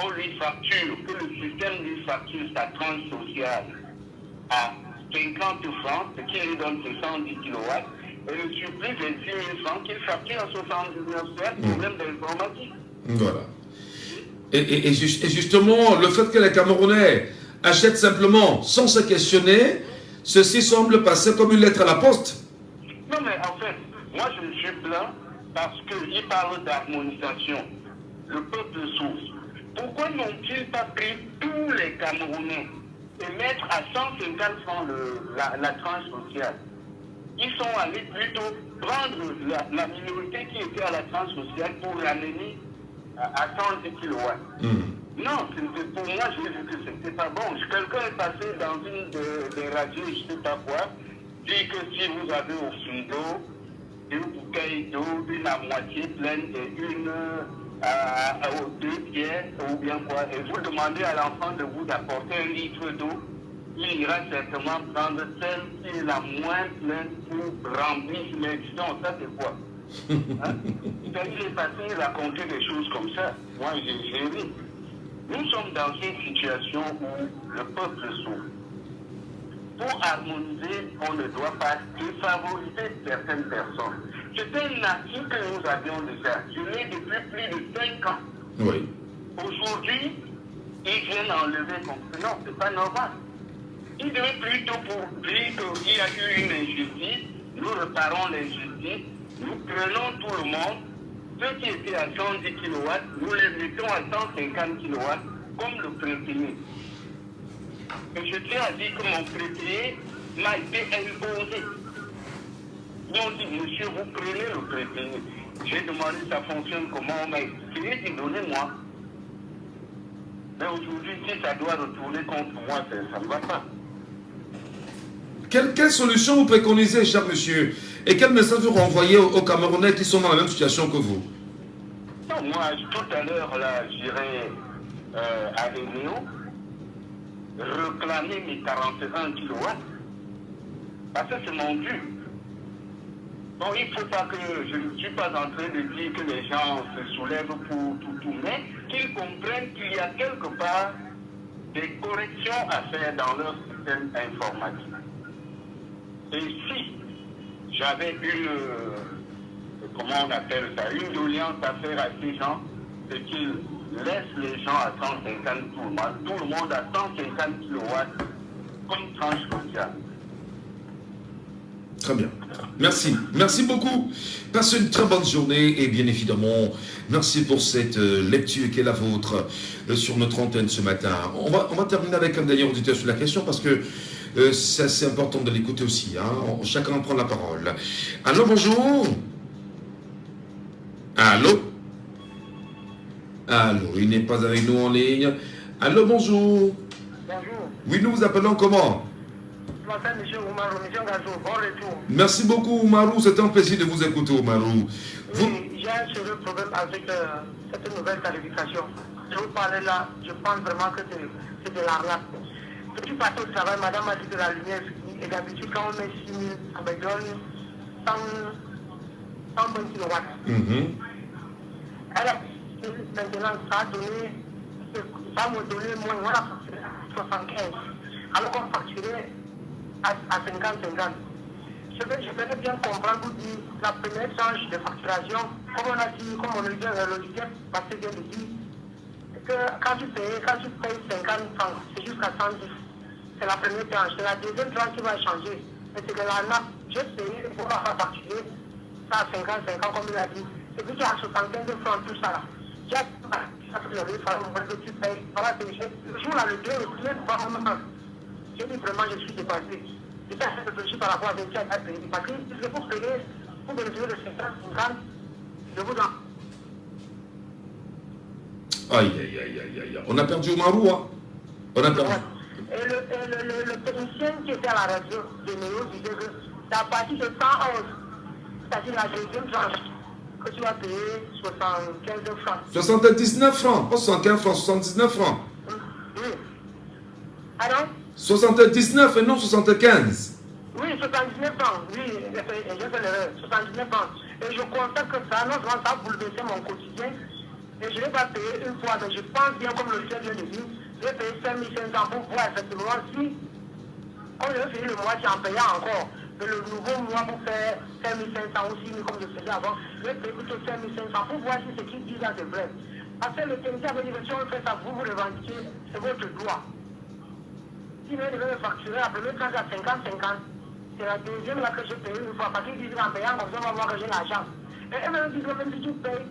on lui facture, que le système lui facture sa tranche sociale à 50 francs, ce qui lui donne 70 kW, et le surplus des 10 000 francs qu'il facture à 79 cents, problème d'informatique. Voilà. Et justement, le fait que les Camerounais achètent simplement sans se questionner, ceci semble passer comme une lettre à la poste. Non, mais en fait, moi je me suis plaint parce qu'il parle d'harmonisation. Le peuple souffre. Pourquoi n'ont-ils pas pris tous les Camerounais et mettre à 150 francs la tranche sociale? Ils sont allés plutôt prendre la minorité qui était à la tranche sociale pour l'amener à 110 kW. Non, pour moi, j'ai vu que c'était pas bon. Quelqu'un est passé dans une des radios, je ne sais pas quoi, dit que si vous avez au frigo une bouteille d'eau, une à moitié pleine et une aux 2 tiers, ou bien quoi, et vous demandez à l'enfant de vous apporter 1 litre d'eau, il ira certainement prendre celle qui est la moins pleine pour remplir l'existant. Ça, c'est quoi? Hein? Il est passé, il a compté des choses comme ça. Moi, j'ai ri. Nous sommes dans une situation où le peuple souffre. Pour harmoniser, on ne doit pas défavoriser certaines personnes. C'était un acquis que nous avions déjà. Je l'ai depuis plus de 5 ans. Oui. Aujourd'hui, ils viennent enlever comme ça. Non, c'est pas normal. Ils devaient plutôt pour dire qu'il y a eu une injustice, nous réparons l'injustice, nous prenons tout le monde, ceux qui étaient à 110 kW, nous les mettons à 150 kW, comme le prépayé. Et je tiens à dire que mon prépayé m'a été imposé. Ils ont dit, monsieur, vous prenez le prépayé. J'ai demandé ça fonctionne comment, on m'a expliqué, dit, donnez-moi. Mais aujourd'hui, si ça doit retourner contre moi, ça ne va pas. Quelle solution vous préconisez, cher monsieur? Et quel message vous renvoyez aux Camerounais qui sont dans la même situation que vous? Non, moi, tout à l'heure, là, j'irai à Enéo réclamer mes 41 kW. Parce que c'est mon dû. Bon, il ne faut pas que je ne suis pas en train de dire que les gens se soulèvent pour tout, mais qu'ils comprennent qu'il y a quelque part des corrections à faire dans leur système informatique. Et si j'avais comment on appelle ça, une doléance à faire à ces gens, c'est qu'ils laissent les gens à 150 tout le monde à 150 kW comme tranche sociale. Très bien. Merci. Merci beaucoup. Passez une très bonne journée et bien évidemment, merci pour cette lecture qui est la vôtre sur notre antenne ce matin. On va terminer avec un dernier auditeur sur la question parce que c'est assez important de l'écouter aussi. Hein. Chacun prend la parole. Allô, bonjour. Allô. Allô, il n'est pas avec nous en ligne. Allô, bonjour. Bonjour. Oui, nous vous appelons comment? Je m'appelle M. Oumarou, M. Gazo. Bon retour. Merci beaucoup, Oumarou. C'est un plaisir de vous écouter, Oumarou. Oui, j'ai un sérieux problème avec cette nouvelle tarification. Je vous parlais là, je pense vraiment que c'est de l'arnaque. Je suis parti au travail, madame m'a dit que la lumière est finie. Et d'habitude, quand on met 6 000, ça me donne 120 kW. Alors, maintenant, ça va me donner moins, voilà, 75. Alors qu'on facturait à 50-50. Je vais bien comprendre, vous dire, la première tranche de facturation, comme on a dit, comme on le dit, le passé vient de dire, que quand tu payes 50 francs, c'est jusqu'à 110. C'est la première tranche. C'est la deuxième tranche qui va changer. Mais c'est que l'arnaque, j'ai payé pour la facturer ça à 50-50, comme il a dit. C'est plutôt à 75 francs, tout ça là. J'ai que tu payes. Voilà, c'est le jour là, le 2, le 3, j'ai dit vraiment, je suis dépassé. Et ça, je réfléchis par rapport à ce qui a été payé. Parce que c'est pour payer, pour bénéficier de 50-50, je vous en. Aïe, aïe, aïe, aïe, aïe. On a perdu Oumarou, hein? On a perdu. Et le technicien qui était à la radio de Néo disait que c'est à partir de 111, c'est-à-dire la deuxième tranche, que tu vas payer 75 francs. 79 francs, pas 75 francs, 79 francs. Oui. Alors 79 et non 75. Oui, 79 francs. Oui, j'ai fait l'erreur. 79 francs. Et je constate que ça, non seulement ça a bouleversé mon quotidien, et je ne l'ai pas payé une fois, mais je pense bien, comme le chef vient de dire, je vais payer 5500 pour voir effectivement si, comme je vais finir le mois, en payant encore, mais le nouveau mois pour faire 5500 ou 6000 comme je faisais avant, je vais payer plutôt 5500 pour voir si ce qu'il dit là c'est vrai. Parce que le technicien avait dit que si on fait ça, vous le revendiquez, c'est votre droit. Si vous devez me facturer, la première tranche à 50-50, c'est la deuxième là que je paye une fois, parce qu'ils disent en payant comme ça, on va voir que j'ai l'argent. Et eux me disent que même si tu payes,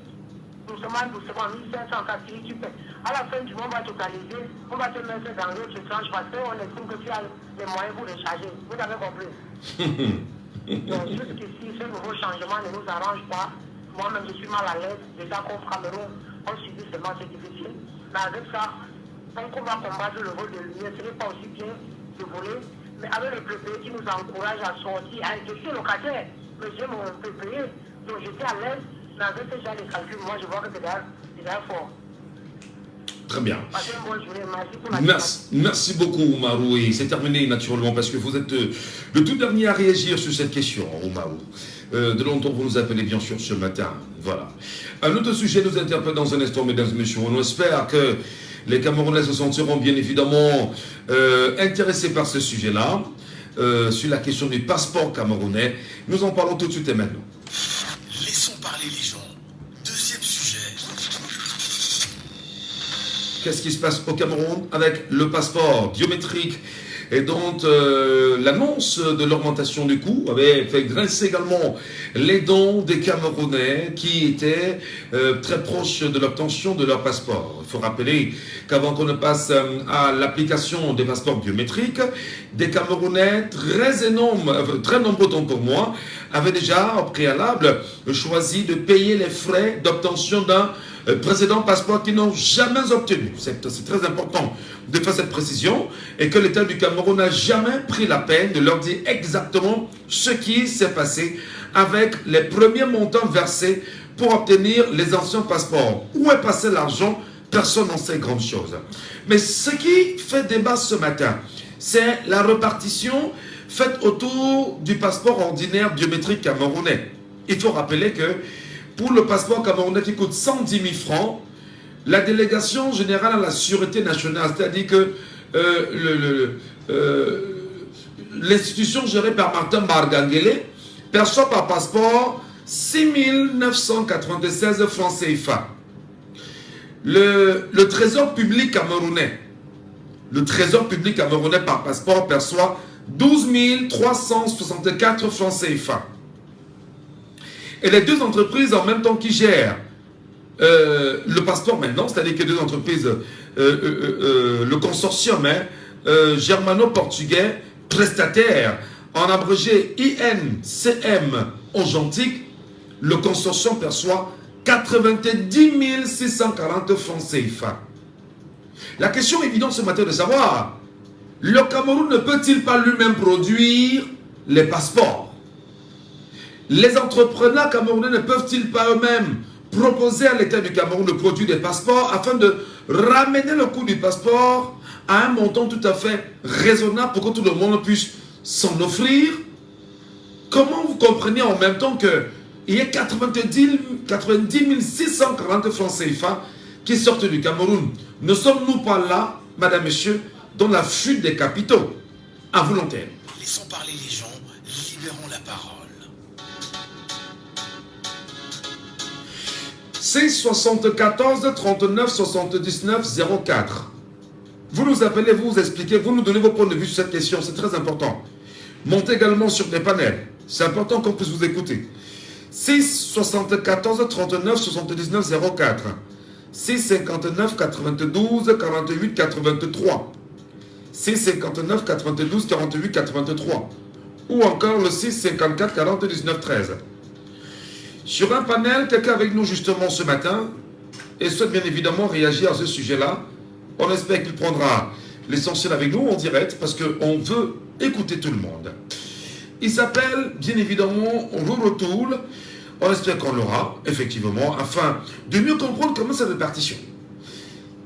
doucement, 1500, si tu payes. À la fin du mois, on va totaliser, on va te mettre dans l'autre tranche parce qu'on estime que tu as les moyens pour les charger. Vous avez compris? Donc, jusqu'ici, ce nouveau changement ne nous arrange pas. Moi-même, je suis mal à l'aise. Déjà qu'au Cameroun, on subit seulement, c'est difficile. Mais avec ça, tant qu'on va combattre le vol de lumière, ce n'est pas aussi bien de voler. Mais avec le PPE qui nous encourage à sortir, je suis locataire, mais j'ai mon PPE, donc j'étais à l'aise. Mais avec ce genre de calcul, moi, je vois que c'est déjà fort. Très bien. Passez une bonne journée. Merci pour la Merci beaucoup, Marou. Et c'est terminé naturellement parce que vous êtes le tout dernier à réagir sur cette question, Marou. De longtemps, vous nous appelez bien sûr ce matin. Voilà. Un autre sujet nous interpelle dans un instant, mesdames et messieurs. On espère que les Camerounais se sentiront bien évidemment intéressés par ce sujet-là, sur la question du passeport camerounais. Nous en parlons tout de suite et maintenant. Laissons parler les gens. Deuxième sujet. Qu'est-ce qui se passe au Cameroun avec le passeport biométrique et dont l'annonce de l'augmentation du coût avait fait grincer également les dents des Camerounais qui étaient très proches de l'obtention de leur passeport. Il faut rappeler qu'avant qu'on ne passe à l'application des passeports biométriques, des Camerounais très nombreux donc pour moi, avaient déjà au préalable choisi de payer les frais d'obtention d'un précédent passeport qu'ils n'ont jamais obtenu. C'est très important de faire cette précision et que l'État du Cameroun n'a jamais pris la peine de leur dire exactement ce qui s'est passé avec les premiers montants versés pour obtenir les anciens passeports. Où est passé l'argent? Personne n'en sait grand chose. Mais ce qui fait débat ce matin, c'est la répartition faite autour du passeport ordinaire biométrique camerounais. Il faut rappeler que pour le passeport camerounais qui coûte 110 000 francs, la délégation générale à la sûreté nationale, c'est-à-dire que l'institution gérée par Martin Bargangele perçoit par passeport 6 996 francs CFA. Le trésor public camerounais, par passeport perçoit 12 364 francs CFA. Et les deux entreprises en même temps qui gèrent le passeport maintenant, c'est-à-dire que deux entreprises, le consortium germano-portugais prestataire, en abrégé INCM Ongentique, le consortium perçoit 90 640 francs CFA. La question évidente ce matin est de savoir, le Cameroun ne peut-il pas lui-même produire les passeports? Les entrepreneurs camerounais ne peuvent-ils pas eux-mêmes proposer à l'État du Cameroun de produire des passeports afin de ramener le coût du passeport à un montant tout à fait raisonnable pour que tout le monde puisse s'en offrir? Comment vous comprenez en même temps qu'il y a 90 640 francs CFA qui sortent du Cameroun? Ne sommes-nous pas là, madame, monsieur, dans la fuite des capitaux à volontaire? Laissons parler les gens, libérons la parole. C'est 74 39 79 04. Vous nous appelez, vous expliquez, vous nous donnez vos points de vue sur cette question, c'est très important. Montez également sur des panels, c'est important qu'on puisse vous écouter. 6 74 39 79 04. 6 59 92 48 83. 6 59 92 48 83. Ou encore le 6 54 40 19 13. Sur un panel, quelqu'un avec nous justement ce matin et souhaite bien évidemment réagir à ce sujet-là. On espère qu'il prendra l'essentiel avec nous en direct parce qu'on veut écouter tout le monde. Il s'appelle bien évidemment Rorotool. On espère qu'on l'aura, effectivement, afin de mieux comprendre comment c'est la répartition.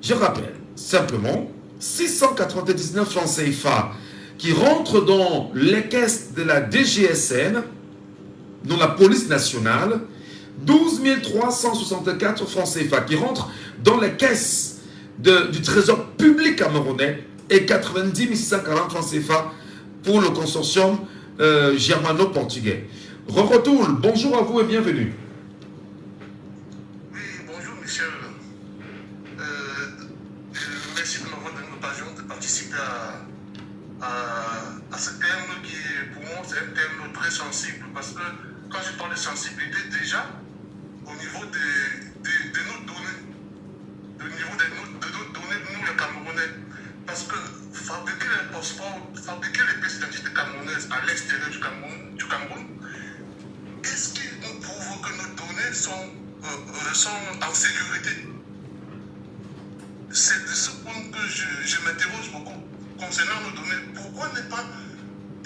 Je rappelle simplement 699 francs CFA qui rentrent dans les caisses de la DGSN, dans la police nationale, 12 364 francs CFA qui rentrent dans les caisses du trésor public camerounais et 90 640 francs CFA pour le consortium germano-portugais. Rorotool, bonjour à vous et bienvenue. Oui, bonjour Michel. Merci de m'avoir donné l'occasion de participer à ce thème qui, pour moi, c'est un thème très sensible parce que quand je parle de sensibilité, déjà, au niveau de nos données, au niveau de nos données, nous les Camerounais, parce que fabriquer les passeports, fabriquer les pièces d'identité camerounaises à l'extérieur du Cameroun, est-ce qu'il nous prouve que nos données sont en sécurité? C'est de ce point que je m'interroge beaucoup concernant nos données. Pourquoi ne pas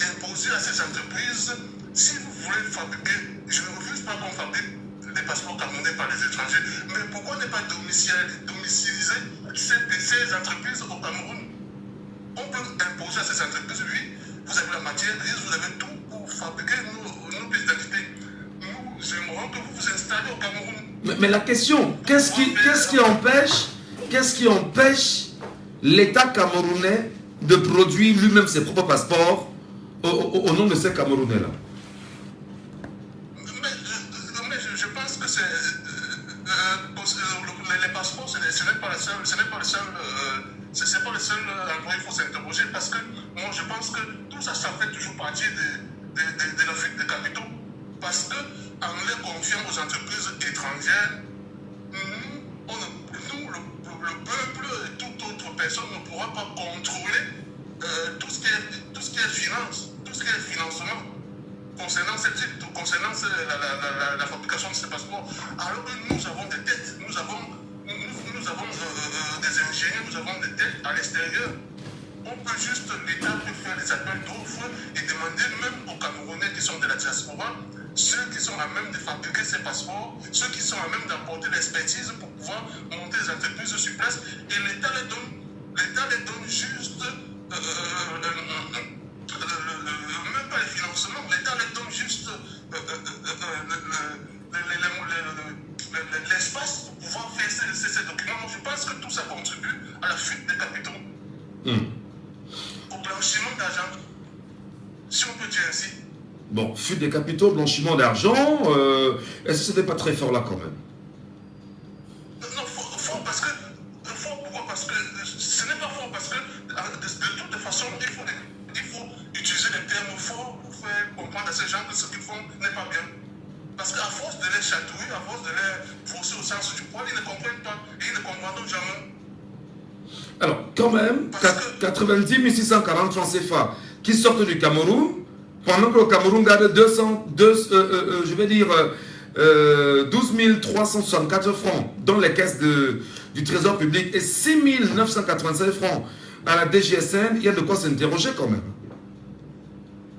imposer à ces entreprises, si vous voulez fabriquer, je ne refuse pas qu'on fabrique des passeports camerounais par les étrangers, mais pourquoi ne pas domiciliser ces entreprises au Cameroun? On peut imposer à ces entreprises, oui, vous avez la matière grise, vous avez tout pour fabriquer nos pièces d'identité. Nous aimerons que vous vous installez au Cameroun. Mais la question, qu'est-ce qui empêche l'État camerounais de produire lui-même ses propres passeports au nom de ces Camerounais-là? Mais je pense que c'est les passeports, ce n'est pas le seul endroit où il faut s'interroger, parce que moi je pense que tout ça, ça fait toujours partie de la fuite des capitaux, parce que en les confiant aux entreprises étrangères, le peuple et toute autre personne ne pourra pas contrôler tout ce qui est finance, tout ce qui est financement concernant la fabrication de ces passeports. Alors que nous avons des dettes, nous avons des ingénieurs, nous avons des dettes à l'extérieur. On peut juste, l'État peut faire des appels d'offres et demander même aux Camerounais qui sont de la diaspora, ceux qui sont à même de fabriquer ces passeports, ceux qui sont à même d'apporter l'expertise pour pouvoir monter les entreprises sur place, et l'État les donne juste, même pas les financements, l'État les donne juste l'espace pour pouvoir faire ces documents. Je pense que tout ça contribue à la fuite des capitaux, au blanchiment d'argent, si on peut dire ainsi. Bon, fuite des capitaux, blanchiment d'argent, est-ce que ce n'était pas très fort là quand même? Non, fort parce que... Fort pourquoi? Parce que ce n'est pas fort, parce que de toute façon, il faut utiliser les termes forts pour faire comprendre à ces gens que ce qu'ils font n'est pas bien. Parce qu'à force de les chatouiller, à force de les fausser au sens du poil, ils ne comprennent pas et ils ne comprendront jamais. Alors, quand même, 90 640 francs CFA qui sortent du Cameroun, pendant que le Cameroun garde 12 364 francs dans les caisses du Trésor public et 6 987 francs à la DGSN, il y a de quoi s'interroger quand même.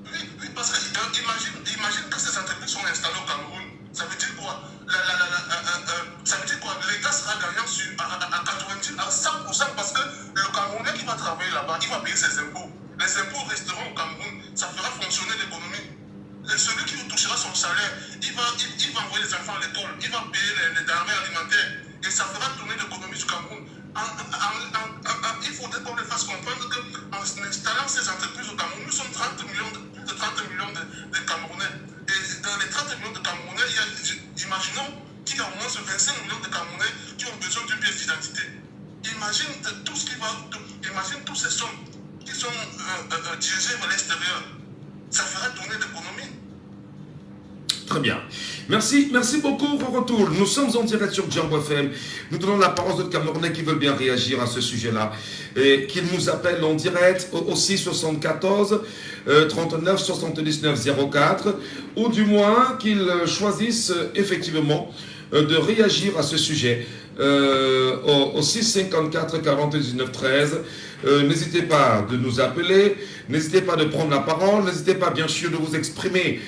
Oui, parce que imagine que ces entreprises sont installées au Cameroun. Ça veut dire quoi? Ça veut dire quoi? L'État sera gagnant à 90, à 100%, parce que le Camerounais qui va travailler là-bas, il va payer ses impôts. Les impôts resteront au Cameroun, ça fera fonctionner l'économie. Celui qui touchera son salaire, il va envoyer les enfants à l'école, il va payer les denrées alimentaires, et ça fera tourner l'économie du Cameroun. Il faudrait qu'on les fasse comprendre qu'en installant ces entreprises au Cameroun, nous sommes plus de 30 millions de Camerounais. Et dans les 30 millions de Camerounais, imaginons qu'il y a au moins 25 millions de Camerounais qui ont besoin d'une pièce d'identité. Imagine tous ces sommes qui sont dirigées vers l'extérieur. Ça fera tourner l'économie. Très bien. Merci beaucoup, Rorotool. Nous sommes en direct sur Djambo FM. Nous donnons la parole aux autres Camerounais qui veulent bien réagir à ce sujet-là. Et qu'ils nous appellent en direct au 674 39 79 04, ou du moins qu'ils choisissent effectivement de réagir à ce sujet au 654 49 13. N'hésitez pas de nous appeler, n'hésitez pas de prendre la parole, n'hésitez pas bien sûr de vous exprimer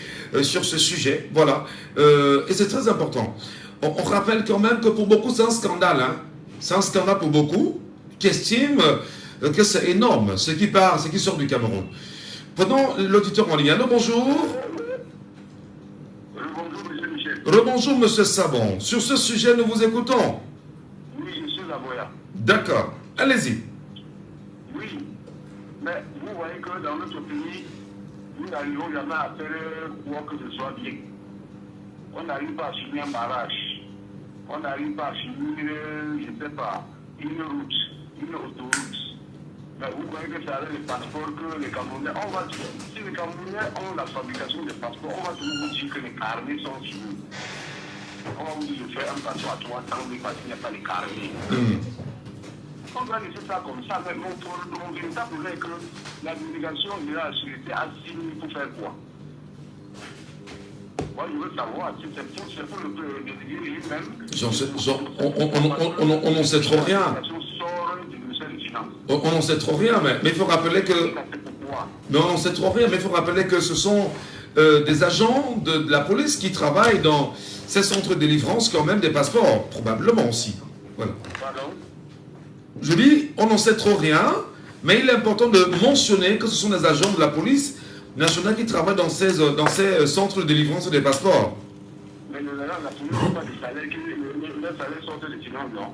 sur ce sujet. Voilà. Et c'est très important. On rappelle quand même que pour beaucoup c'est un scandale. Hein. C'est un scandale pour beaucoup qui estiment que c'est énorme ce qui sort du Cameroun. Prenons l'auditeur en ligne. Allô, bonjour. Bonjour, monsieur Michel. Rebonjour, monsieur Sabon. Sur ce sujet, nous vous écoutons. Oui, je suis l'avocat. D'accord. Allez-y. Oui, mais vous voyez que dans notre pays, nous n'arrivons jamais à faire quoi que ce soit bien. On n'arrive pas à finir un barrage. On n'arrive pas à finir, je ne sais pas, une route, une autoroute. Mais vous voyez que c'est avec les passeports que les Camerounais, si les Camerounais ont la fabrication des passeports, on va toujours vous dire que les carnets sont finis. On va vous dire de faire un passeport à 3 ans, parce qu'il n'y a pas les carnets. On doit laisser ça comme ça, mais mon véritable problème est que la délégation de la sécurité a signé pour faire quoi? Moi, je veux savoir si c'est pour le délégué lui-même. On n'en sait trop rien. On n'en sait trop rien, mais il faut rappeler que... Mais on n'en sait trop rien, mais il faut rappeler que ce sont des agents de la police qui travaillent dans ces centres de délivrance quand même des passeports, probablement aussi. Voilà. Je dis, on n'en sait trop rien, mais il est important de mentionner que ce sont des agents de la police nationale qui travaillent dans ces centres de délivrance des passeports. Mais le la police n'a pas de salaire, les salaires sortent des finances, non?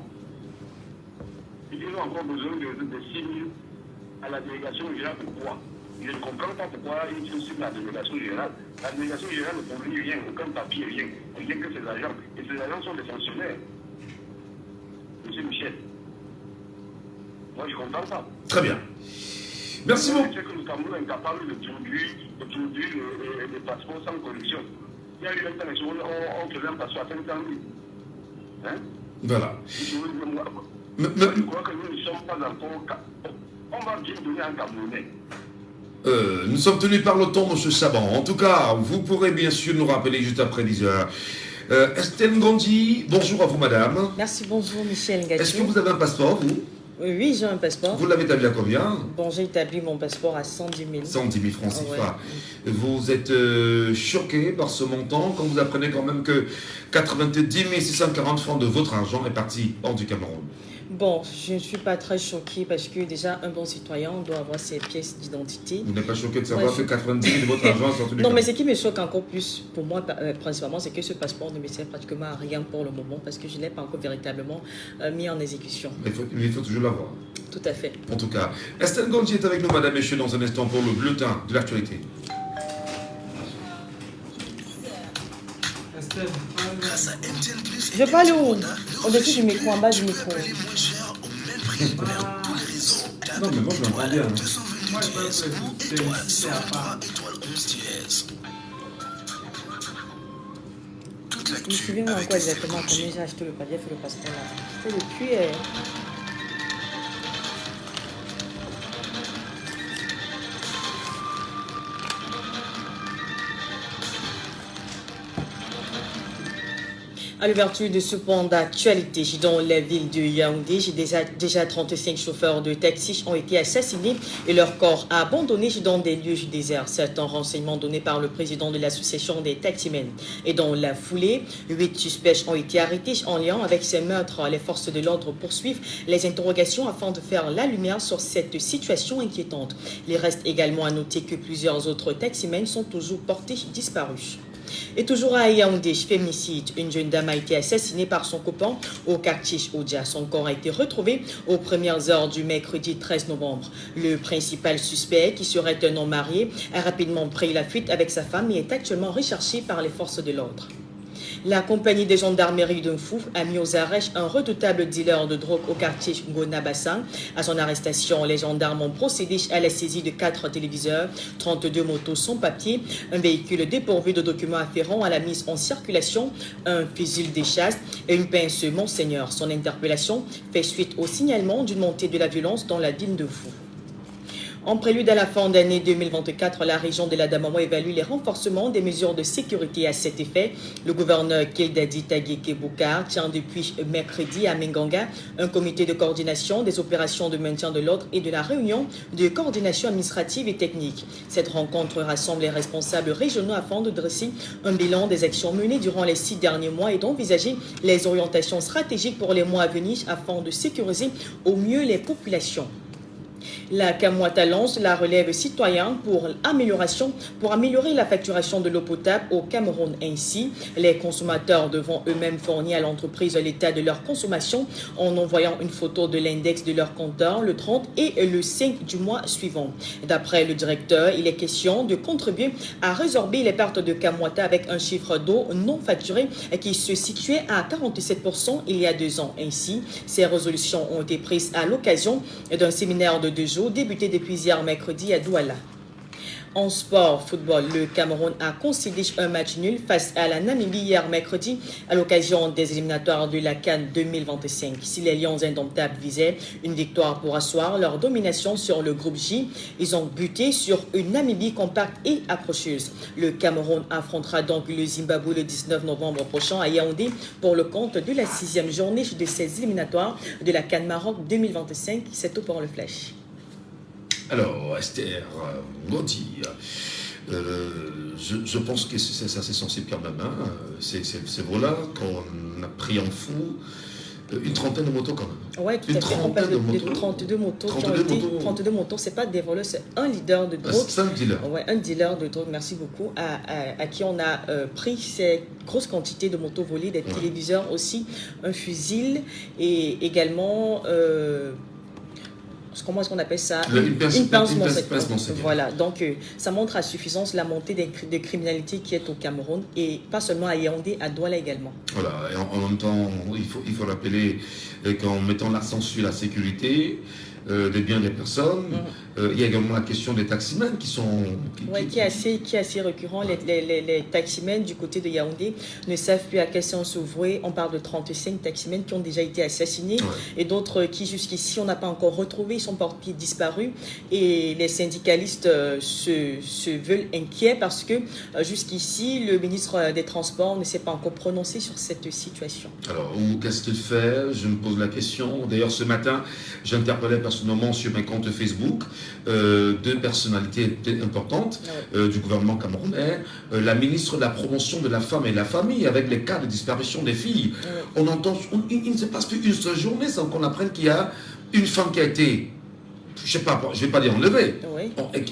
Ils ont encore besoin de 6 000 à la délégation générale. Pourquoi? Je ne comprends pas pourquoi ils sont signés à la délégation générale. La délégation générale ne fournit rien, aucun papier, rien que ces agents. Et ces agents sont des fonctionnaires. Monsieur Michel. Moi, je ne comprends pas. Très bien. Merci beaucoup. C'est que le Cameroun est incapable de produire les passeports sans correction. Il y a eu un temps, on faisait un passeport à 500 000. Hein? Voilà. Je crois que nous ne sommes pas encore... On va bien donner un Camerounais. Nous sommes tenus par le temps, M. Saban. En tout cas, vous pourrez bien sûr nous rappeler juste après 10 heures. Estelle Ngandji, bonjour à vous, madame. Merci, bonjour, Michel Ngadji. Est-ce que vous avez un passeport, vous? Oui, j'ai un passeport. Vous l'avez établi à combien? Bon, j'ai établi mon passeport à 110 000. 110 000 francs CFA. Ouais. Vous êtes choqué par ce montant quand vous apprenez quand même que 90 640 francs de votre argent est parti hors du Cameroun? Bon, je ne suis pas très choquée parce que déjà, un bon citoyen doit avoir ses pièces d'identité. Vous n'êtes pas choqué de savoir que 90 000 de votre argent est sorti du Non, Cameroun? mais ce qui me choque encore plus, pour moi, principalement, c'est que ce passeport ne me sert pratiquement à rien pour le moment parce que je n'ai pas encore véritablement mis en exécution. Mais il faut toujours l'avoir. Tout à fait. En tout cas, Estelle Ngandji est avec nous, madame, messieurs, dans un instant pour le bulletin de l'actualité. Je peux aller où? Au-dessus du micro, en bas du micro. Non, mais moi je l'entends bien. Moi je pense que c'est à part. Je me souviens encore exactement combien j'ai acheté le palier et le passeport là. C'était depuis... À l'ouverture de ce point d'actualité dans la ville de Yaoundé, déjà 35 chauffeurs de taxi ont été assassinés et leur corps abandonné dans des lieux déserts. Certains renseignements donnés par le président de l'association des taximens. Et dans la foulée, 8 suspects ont été arrêtés en lien avec ces meurtres. Les forces de l'ordre poursuivent les interrogations afin de faire la lumière sur cette situation inquiétante. Il reste également à noter que plusieurs autres taximens sont toujours portés disparus. Et toujours à Yaoundé, féminicide, une jeune dame a été assassinée par son copain au quartier Odia. Son corps a été retrouvé aux premières heures du mercredi 13 novembre. Le principal suspect, qui serait un homme marié, a rapidement pris la fuite avec sa femme et est actuellement recherché par les forces de l'ordre. La compagnie des gendarmeries d'un fou a mis aux arrêts un redoutable dealer de drogue au quartier Ngona-Bassin. À son arrestation, les gendarmes ont procédé à la saisie de 4 téléviseurs, 32 motos sans papier, un véhicule dépourvu de documents afférents à la mise en circulation, un fusil de chasse et une pince Monseigneur. Son interpellation fait suite au signalement d'une montée de la violence dans la ville de Fou. En prélude à la fin d'année 2024, la région de l'Adamawa évalue les renforcements des mesures de sécurité à cet effet. Le gouverneur Kildadi Tageke Boukar tient depuis mercredi à Menganga un comité de coordination des opérations de maintien de l'ordre et de la réunion de coordination administrative et technique. Cette rencontre rassemble les responsables régionaux afin de dresser un bilan des actions menées durant les 6 derniers mois et d'envisager les orientations stratégiques pour les mois à venir afin de sécuriser au mieux les populations. La Kamwata lance la relève citoyenne pour améliorer la facturation de l'eau potable au Cameroun. Ainsi, les consommateurs devront eux-mêmes fournir à l'entreprise l'état de leur consommation en envoyant une photo de l'index de leur compteur le 30 et le 5 du mois suivant. D'après le directeur, il est question de contribuer à résorber les pertes de Kamwata avec un chiffre d'eau non facturé qui se situait à 47% il y a 2 ans. Ainsi, ces résolutions ont été prises à l'occasion d'un séminaire de 2 jours débuté depuis hier mercredi à Douala. En sport, football, le Cameroun a concédé un match nul face à la Namibie hier mercredi à l'occasion des éliminatoires de la CAN 2025. Si les Lions indomptables visaient une victoire pour asseoir leur domination sur le groupe J, ils ont buté sur une Namibie compacte et accrocheuse. Le Cameroun affrontera donc le Zimbabwe le 19 novembre prochain à Yaoundé pour le compte de la 6e journée de ces éliminatoires de la CAN Maroc 2025. C'est tout pour le flash. Alors, Esther Ngodi, je pense que c'est assez sensible quand même. Hein. C'est voilà qu'on a pris en fou une trentaine de motos quand même. Oui, tout à fait. On parle de 32 motos qui ont été... 32 motos, ce n'est pas des voleurs, c'est un leader de drogue. C'est un dealer. Ouais, un dealer de drogue, merci beaucoup, à qui on a pris ces grosses quantités de motos volées, des téléviseurs aussi, un fusil et également... comment est-ce qu'on appelle ça? Une pince Montséquin. Voilà, donc ça montre à suffisance la montée de criminalité qui est au Cameroun et pas seulement à Yaoundé, à Douala également. Voilà, et en même temps, il faut rappeler qu'en mettant l'accent sur la sécurité des biens des personnes, il y a également la question des taximens qui sont... qui est assez récurrent. Les taximens du côté de Yaoundé ne savent plus à quel sens s'ouvrir. On parle de 35 taximens qui ont déjà été assassinés et d'autres qui jusqu'ici on n'a pas encore retrouvé, ils sont portés disparus et les syndicalistes se veulent inquiets parce que jusqu'ici le ministre des Transports ne s'est pas encore prononcé sur cette situation. Alors, qu'est-ce qu'il fait? Je me pose la question. D'ailleurs, ce matin, j'interpellais personnellement sur mes comptes Facebook 2 personnalités importantes du gouvernement camerounais, la ministre de la Promotion de la Femme et de la Famille, avec les cas de disparition des filles. On entend, il ne se passe plus une seule journée sans qu'on apprenne qu'il y a une femme qui a été, je ne vais pas dire enlevée,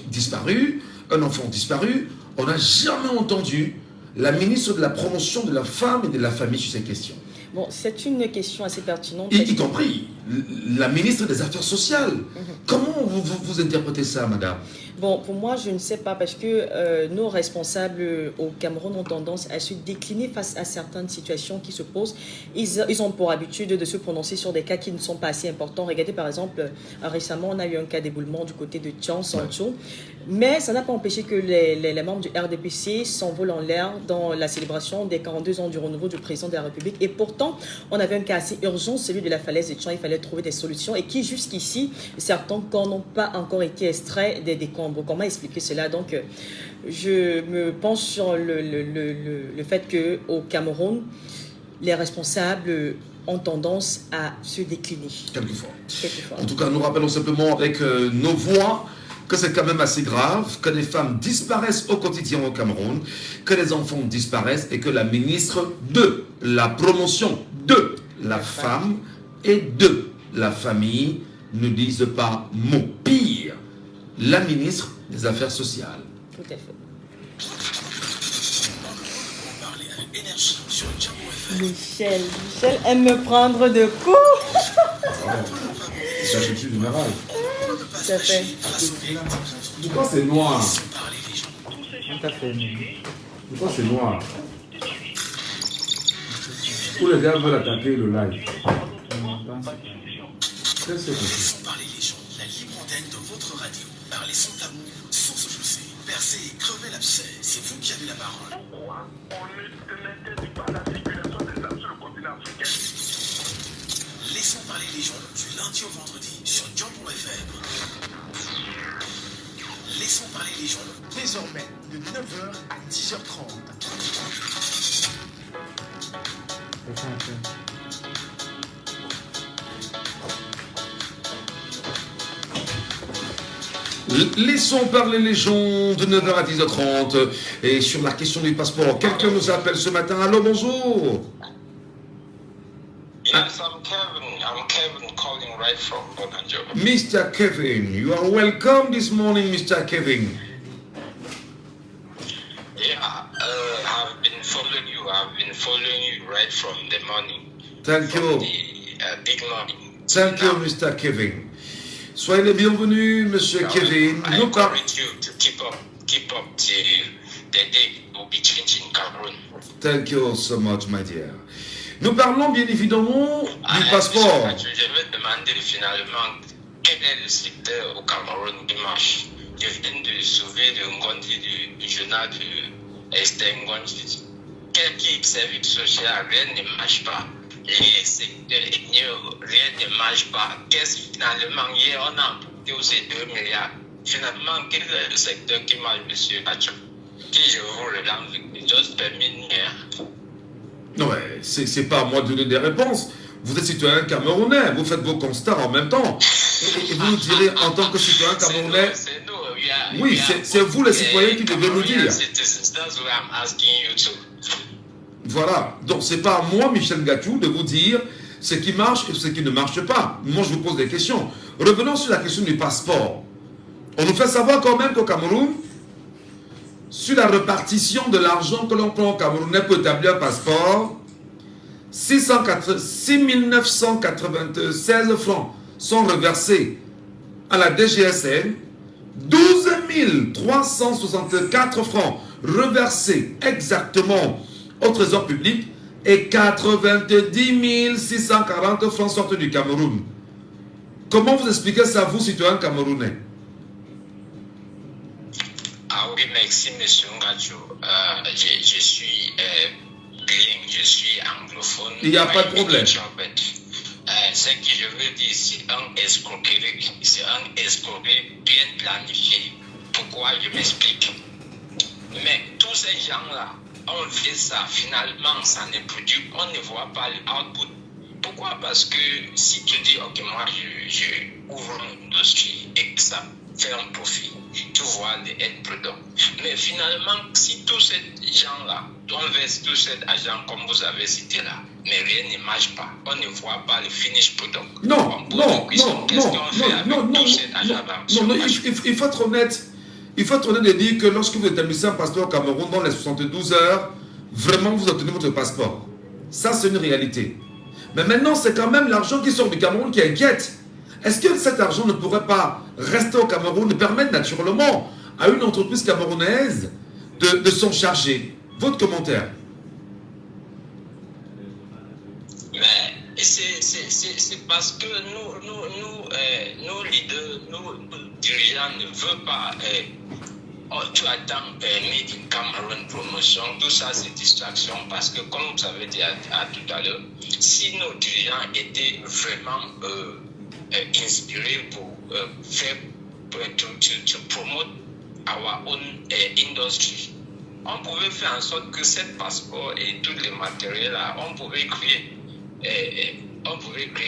disparue, un enfant disparu. On n'a jamais entendu la ministre de la Promotion de la Femme et de la Famille sur ces questions. Bon, c'est une question assez pertinente. Y compris la ministre des Affaires sociales. Comment vous interprétez ça, madame? Bon, pour moi, je ne sais pas, parce que nos responsables au Cameroun ont tendance à se décliner face à certaines situations qui se posent. Ils ont pour habitude de se prononcer sur des cas qui ne sont pas assez importants. Regardez, par exemple, récemment, on a eu un cas d'éboulement du côté de Tian, Sancho. Mais ça n'a pas empêché que les membres du RDPC s'envolent en l'air dans la célébration des 42 ans du renouveau du président de la République. Et pourtant, on avait un cas assez urgent, celui de la falaise de Tian. Il fallait trouver des solutions et qui, jusqu'ici, certains corps n'ont pas encore été extraits des décombres. Comment expliquer cela? Donc, je me penche sur le fait qu'au Cameroun, les responsables ont tendance à se décliner. Quelquefois. En tout cas, nous rappelons simplement avec nos voix que c'est quand même assez grave, que les femmes disparaissent au quotidien au Cameroun, que les enfants disparaissent et que la ministre de la Promotion de la Femme et de la Famille ne dise pas mot. Pire, la ministre des Affaires sociales. Tout à fait. Michel aime me prendre de coups. C'est la chute générale. Tout à fait. Pourquoi c'est noir? Tout à fait. Pourquoi c'est noir? Tous les gars veulent attaquer le live. Qu'est-ce que c'est? Parlez les gens, la libre antenne de votre radio. Parlez sans tabou, sans se chausser. Percez et crevez l'abcès. C'est vous qui avez la parole. On n'interdit pas la circulation des armes sur le continent africain. Laissons parler les gens du lundi au vendredi sur Jambo FM. Laissons parler les gens. Désormais, de 9h à 10h30. Laissons parler les gens de 9h à 10h30. Et sur la question du passeport, quelqu'un nous appelle ce matin. Allô, bonjour. Yes, I'm Kevin calling right from Oganjo. Mr. Kevin, you are welcome this morning, Mr. Kevin. Yeah, I've been following you. I've been following you right from the morning. Thank you. The big morning. Thank you, Mr. Kevin. Soyez les bienvenus, Monsieur Kevin. I encourage you to keep up the day will be changing Cameroon. Thank you so much, my dear. Nous parlons bien évidemment du passeport. Je vais demander finalement quel est le secteur au Cameroun qui marche. Je viens de sauver le Ngondi du journal de Esther Ngondi. Quel service social, rien ne marche pas. Les secteurs rien ne marche pas. Qu'est-ce finalement, hier on a emprunté aussi 2 milliards. Finalement, quel est le secteur qui marche, monsieur Pacho? Si je vous relance, juste permis. Non, mais c'est pas à moi de donner des réponses. Vous êtes citoyen camerounais, vous faites vos constats en même temps. Et vous nous direz en tant que citoyen camerounais. Oui, c'est vous les citoyens qui devez nous dire. Voilà, donc c'est pas à moi, Michel Gatou, de vous dire ce qui marche et ce qui ne marche pas. Moi, je vous pose des questions. Revenons sur la question du passeport. On nous fait savoir quand même qu'au Cameroun, sur la répartition de l'argent que l'on prend au Camerounais pour établir un passeport, 6 996 francs sont reversés à la DGSN, 12 364 francs reversés exactement au Trésor public et 90 640 francs sortent du Cameroun. Comment vous expliquez ça, vous, citoyens camerounais? Ah oui, merci, monsieur Ngadjo. Je suis bilingue, je suis anglophone. Il n'y a pas de problème. Ce que je veux dire, c'est un escroquerie bien planifié. Pourquoi? Je m'explique. Mais tous ces gens-là, on fait ça, finalement, ça ne produit, on ne voit pas le output. Pourquoi? Parce que si tu dis, ok, moi, je ouvre une industrie et que ça fait un profit, tu vois les end product. Mais finalement, si tous ces gens-là, on verse tout cet argent comme vous avez cité là, mais rien ne marche pas, on ne voit pas le finish product. Non, il faut être honnête. Il faut être honnête de dire que lorsque vous établissez un passeport au Cameroun dans les 72 heures, vraiment vous obtenez votre passeport. Ça, c'est une réalité. Mais maintenant, c'est quand même l'argent qui sort du Cameroun qui inquiète. Est-ce que cet argent ne pourrait pas rester au Cameroun et permettre naturellement à une entreprise camerounaise de s'en charger? Votre commentaire? Mais c'est parce que nous leaders, nous dirigeants ne veulent pas. Tu attends Made in Cameroun promotion, tout ça c'est distraction parce que comme vous avez dit tout à l'heure, si nos dirigeants étaient vraiment inspirés pour faire to promote our own industry, on pouvait faire en sorte que ce passeport et tous les matériels là, on pouvait créer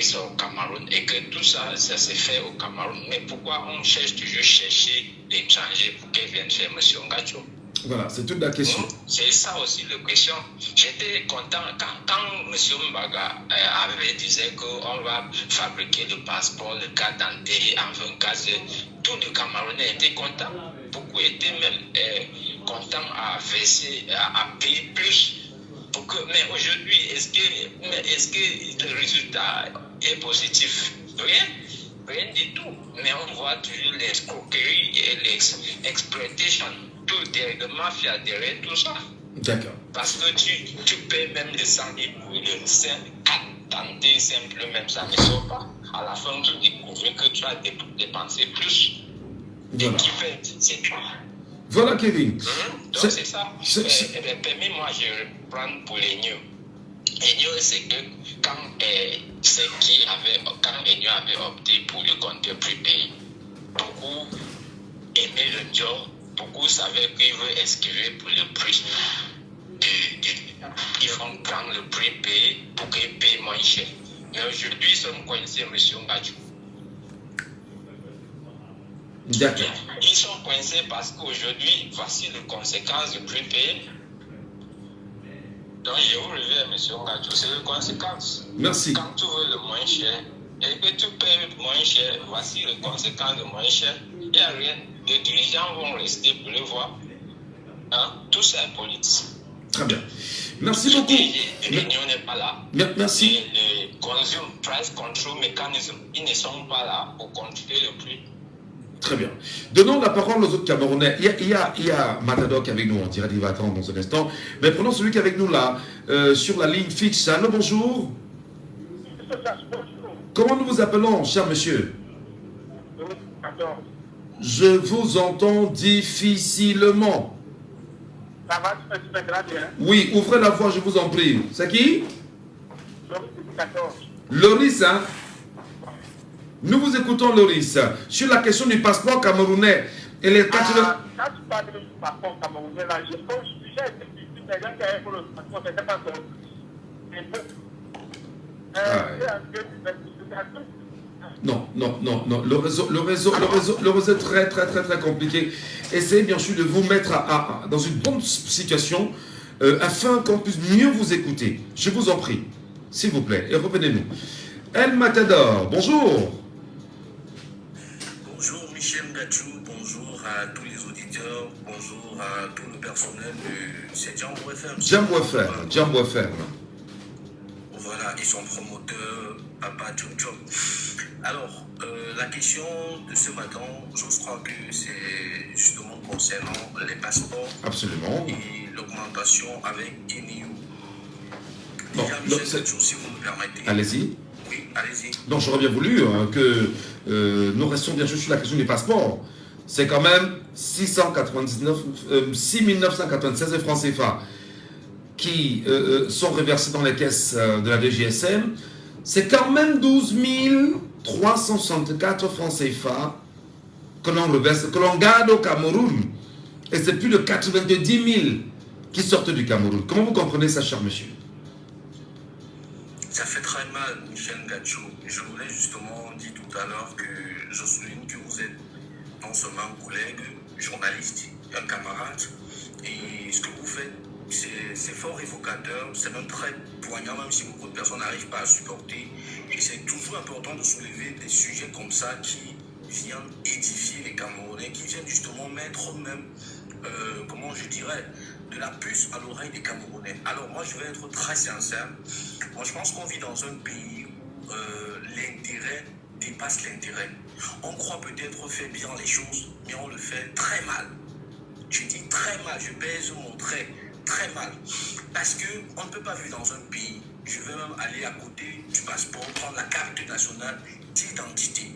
ça au Cameroun et que tout ça se fait au Cameroun. Mais pourquoi on cherche toujours chercher l'étranger pour qu'ils viennent faire M. Ngacho? Voilà, c'est toute la question. C'est ça aussi la question. J'étais content quand M. Mbaga avait dit qu'on va fabriquer le passeport, le carte d'identité en 24 heures. Tous les Camerounais étaient contents. Beaucoup étaient même contents à verser, à payer plus. Mais aujourd'hui, est-ce que le résultat est positif? Rien du tout. Mais on voit toujours les escroqueries et les exploitations. Tout derrière le mafia, derrière tout ça. D'accord. Parce que tu payes même les 100 000 pour le simple tenter simple, même ça ne sort pas. À la fin, tu découvres que tu as dépensé plus. Voilà. Et qui fait, c'est toi. Voilà, Kevin. Donc c'est ça. Permets-moi, je reprends pour les news. Les news, c'est que quand Enyo avait opté pour le compteur prépayé, beaucoup aimer le job, beaucoup savaient qu'ils veulent esquiver pour le prix. Ils vont prendre le prix payé pour qu'ils payent moins cher. Mais aujourd'hui, ils sont coincés, M. Ngadjou. D'accord. Ils sont coincés parce qu'aujourd'hui, voici les conséquences du prix payé. Donc, je vous reviens, M. Ngadjou, c'est les conséquences. Merci. Quand tu veux le moins cher et que tu payes moins cher, voici les conséquences de moins cher. Il n'y a rien. Les dirigeants vont rester pour le voir. Hein? Tout ça est politique. Très bien. Merci beaucoup. L'Union n'est pas là. Merci. Les consumer price control mechanism, ils ne sont pas là pour contrôler le prix. Très bien. Donnons la parole aux autres Camerounais. Il y a Matador qui est avec nous en direct, il va attendre dans un instant. Mais prenons celui qui est avec nous là, sur la ligne fixe. Allô, bonjour. Comment nous vous appelons, cher monsieur? Je vous entends difficilement. Ça va, tu fais très bien. Oui, ouvrez la voix, je vous en prie. C'est qui? Loris, hein? Nous vous écoutons, Loris. Sur la question du passeport camerounais et les 80... Quand tu parles du passeport camerounais, là, je pense que j'ai été les gens qui avaient pour le passeport, c'était pas ça. Non. Le réseau est très compliqué. Essayez bien sûr de vous mettre dans une bonne situation afin qu'on puisse mieux vous écouter. Je vous en prie, s'il vous plaît, et revenez-nous. El Matador, bonjour. Bonjour Michel Ngadjou, bonjour à tous les auditeurs, bonjour à tout le personnel de Jambo FM. Jambo FM. Voilà, ils sont promoteurs, Papa Tchom Tchom. Alors, la question de ce matin, je crois que c'est justement concernant les passeports. Absolument. Et l'augmentation avec ENIU. Bon, si vous me permettez. Allez-y. Oui, allez-y. Donc, j'aurais bien voulu que nous restions bien sûr sur la question des passeports. C'est quand même 6,996 francs CFA qui sont reversés dans les caisses de la DGSM. C'est quand même 12 364 francs CFA que l'on reverse, que l'on garde au Cameroun. Et c'est plus de 90 000 qui sortent du Cameroun. Comment vous comprenez ça, cher monsieur? Ça fait très mal, Michel Ngadjou. Je voulais justement dire tout à l'heure que je souligne que vous êtes non seulement un collègue, journaliste, un camarade, et ce que vous faites, c'est fort évocateur, c'est même très poignant, même si beaucoup de personnes n'arrivent pas à supporter. Et c'est toujours important de soulever des sujets comme ça qui viennent édifier les Camerounais, qui viennent justement mettre même, comment je dirais, de la puce à l'oreille des Camerounais. Alors moi, je vais être très sincère. Moi, je pense qu'on vit dans un pays où l'intérêt dépasse l'intérêt. On croit peut-être faire bien les choses, mais on le fait très mal. Je dis très mal, je pèse mon trait, très mal. Parce qu'on ne peut pas vivre dans un pays. Je vais même aller à côté du passeport, prendre la carte nationale d'identité.